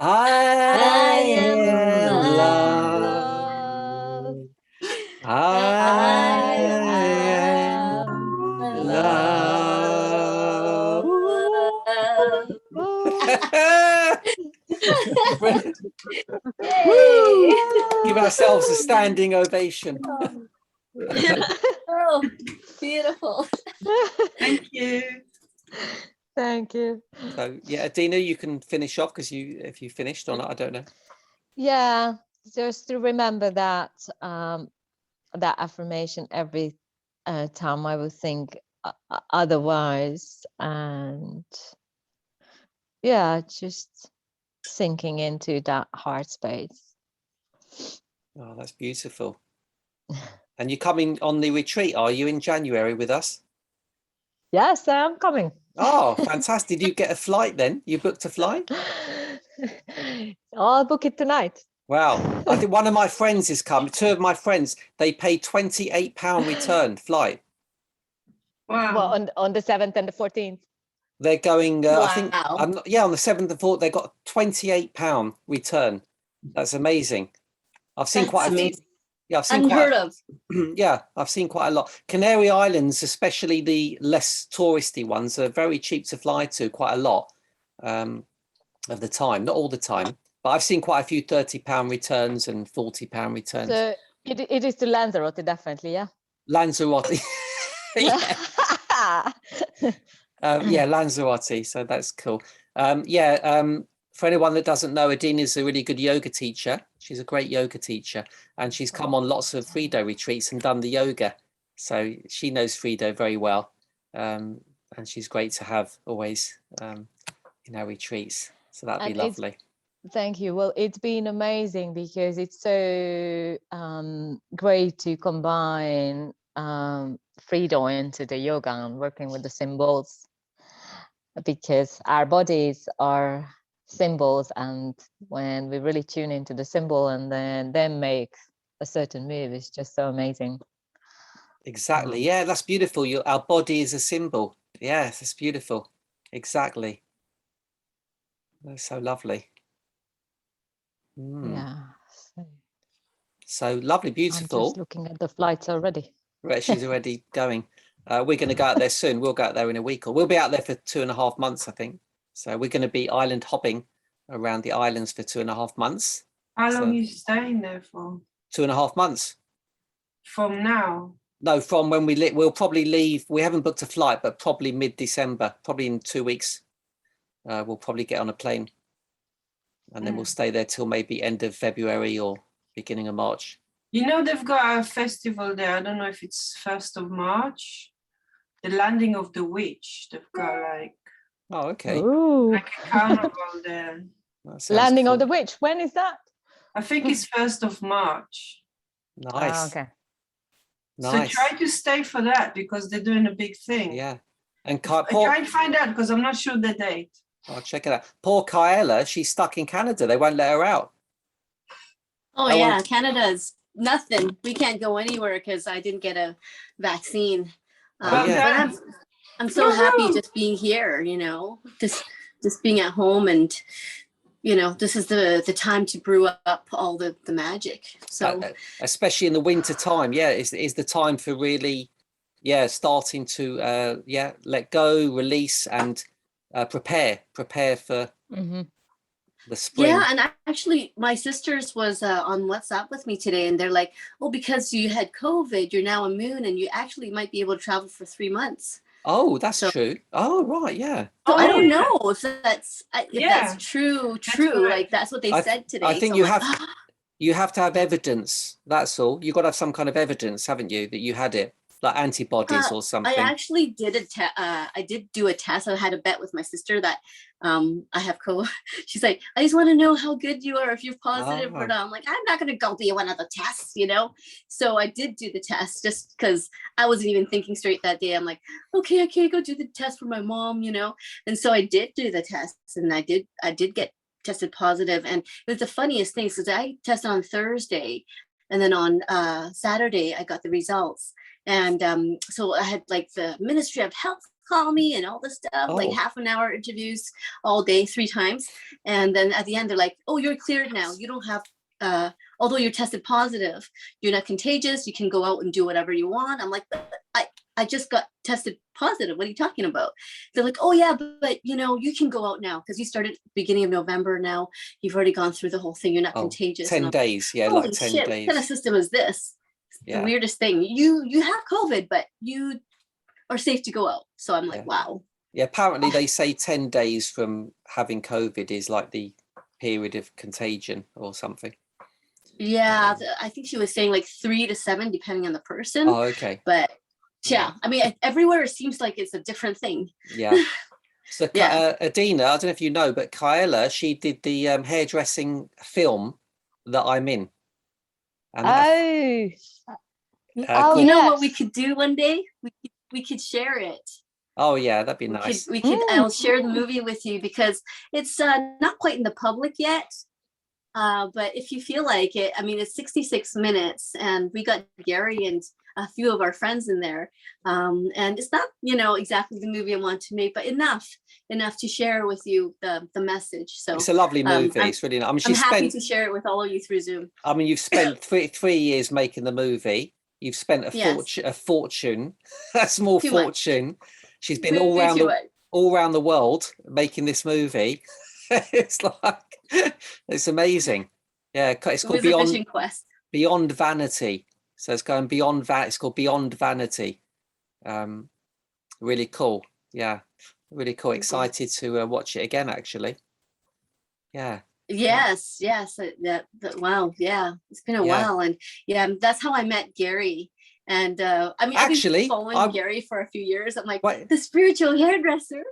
I am am loved. Love. I am loved. Give ourselves a standing ovation. Oh, beautiful. Thank you. Thank you. So yeah, Adina, you can finish off because if you finished or not, I don't know. Yeah, just to remember that that affirmation every time I will think otherwise, and yeah, just sinking into that heart space. Oh, that's beautiful. And you're coming on the retreat, are you, in January with us? Yes, I'm coming. Oh, fantastic. Did you get a flight then? You booked a flight? I'll book it tonight. Wow. I think one of my friends is coming. Two of my friends, they paid £28 return flight. Wow. Well, on the 7th and the 14th. They're going, I think, Wow. on the 7th and 4th, they got £28 return. That's amazing. I've seen That's quite a few. amazing. Yeah, I've seen Unheard of. yeah, I've seen quite a lot. Canary Islands, especially the less touristy ones, are very cheap to fly to quite a lot of the time. Not all the time, but I've seen quite a few £30 returns and £40 returns. So it is to Lanzarote, definitely, yeah. Lanzarote. yeah. Yeah, Lanzarote. So that's cool. For anyone that doesn't know, Adina is a really good yoga teacher. She's a great yoga teacher, and she's come on lots of Frido retreats and done the yoga. So she knows Frido very well, and she's great to have always in our retreats. So that'd be And it's- lovely. Thank you. Well, it's been amazing because it's so great to combine Frido into the yoga and working with the symbols, because our bodies are symbols, and when we really tune into the symbol and then make a certain move, it's just so amazing. Exactly. Yeah, that's beautiful. Our body is a symbol. Yes, it's beautiful. Exactly. That's so lovely. Yeah. So lovely, I'm beautiful. just looking at the flights already. Right, she's already going. We're going to go out there soon. We'll go out there in a week, or we'll be out there for 2.5 months, I think. So we're going to be island hopping around the islands for 2.5 months. How long So- are you staying there for? 2.5 months. From now? No, from when we'll probably leave. We haven't booked a flight, but probably mid-December, probably in 2 weeks. We'll probably get on a plane, and then we'll stay there till maybe end of February or beginning of March. You know, they've got a festival there. I don't know if it's 1st of March. The Landing of the Witch. They've got like Oh, okay. Ooh. a carnival there. That sounds Landing of the cool. Witch. When is that? I think it's 1st of March. Nice. Ah, okay. Nice. So try to stay for that because they're doing a big thing. Yeah. And I Paul, try and find out because I'm not sure the date. I'll check it out. Poor Kaela, she's stuck in Canada. They won't let her out. Oh I yeah, want- Canada's nothing. We can't go anywhere because I didn't get a vaccine. Oh, yeah. But I'm so happy just being here. You know, just being at home, and you know, this is the time to brew up all the magic. So Especially in the winter time. Yeah, is the time for really, starting to let go, release, and prepare for the spring. yeah, and actually, my sisters was on WhatsApp with me today, and they're like, "Oh, because you had COVID, you're now immune, and you actually might be able to travel for 3 months." Oh, that's So- true. Oh, right, yeah. So I don't yeah. know if that's Yeah, true. right. Like that's what they I said today. I think So you I'm have- You have to have evidence. That's all. You've got to have some kind of evidence, haven't you, that you had it? like antibodies or I something? actually did I did do a test. I had a bet with my sister that I have COVID. She's like, I just want to know how good you are, if you're positive or Oh. not. I'm like, I'm not gonna go be one of the tests, you know. So I did do the test just because I wasn't even thinking straight that day. I'm like, okay, I can't go do the test for my mom, you know. And so I did do the test, and I did get tested positive. And it was the funniest thing because I tested on Thursday, and then on Saturday I got the results. And so I had like the Ministry of Health call me and all this stuff, like Oh. half an hour interviews all day, 3 times. And then at the end, they're like, oh, you're cleared now. You don't have, although you're tested positive, you're not contagious. You can go out and do whatever you want. I'm like, but I just got tested positive. What are you talking about? They're like, oh yeah, but you know, you can go out now because you started beginning of November now. You've already gone through the whole thing. You're not contagious. 10 days. Yeah, Holy like 10 shit, days. what kind of system is this? Yeah. The weirdest thing. You have COVID, but you are safe to go out. So I'm like, Yeah. wow. Yeah, apparently they say 10 days from having COVID is like the period of contagion or something. Yeah, I think she was saying like 3 to 7, depending on the person. Oh, okay. But yeah, I mean, everywhere it seems like it's a different thing. Yeah. So Yeah. Adina, I don't know if you know, but Kyla, she did the hairdressing film that I'm in. And Oh, cool. You know what yes. we could do one day? We could share it. Oh yeah, that'd be nice. We could. I'll share the movie with you because it's not quite in the public yet. But if you feel like it, I mean, it's 66 minutes, and we got Gary and a few of our friends in there. And it's not, you know, exactly the movie I want to make, but enough to share with you the message. So It's a lovely movie. It's really nice. I mean, I'm happy to share it with all of you through Zoom. I mean, you've spent 3 years making the movie. You've spent a fortune, a small fortune. She's been all around the world making this movie. It's like, it's amazing. Yeah, it's called Beyond Vanity. So it's going beyond that. It's called Beyond Vanity. Really cool. Yeah, really cool. Excited to watch it again, actually. Yeah. Yes. Wow. Yeah, it's been a while, and yeah, that's how I met Gary. And I mean, actually, I've been following Gary for a few years. I'm like, what? The spiritual hairdresser.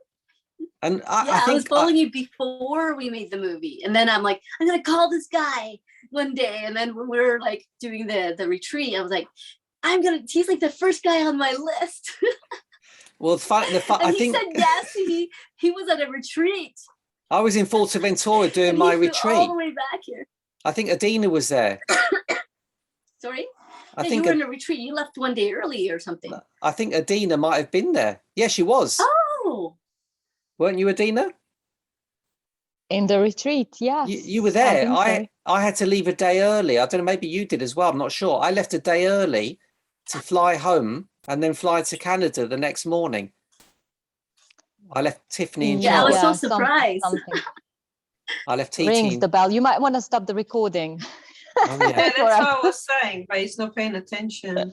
And I was following you before we made the movie, and then I'm like, I'm gonna call this guy one day. And then when we were like doing the retreat, I was like, he's like the first guy on my list. Well, I think said yes. He was at a retreat. I was in Fuerteventura doing my retreat. All the way back here. I think Adina was there. Sorry? I think you were in a retreat. You left one day early or something. I think Adina might have been there. Yeah, she was. Oh. Weren't you, Adina? In the retreat, yes. You were there. I had to leave a day early. I don't know, maybe you did as well. I'm not sure. I left a day early to fly home and then fly to Canada the next morning. I left Tiffany in charge. I was so surprised. Something. I left TT. Rings the bell. You might want to stop the recording. Oh, yeah. Yeah, that's what I was saying, but he's not paying attention.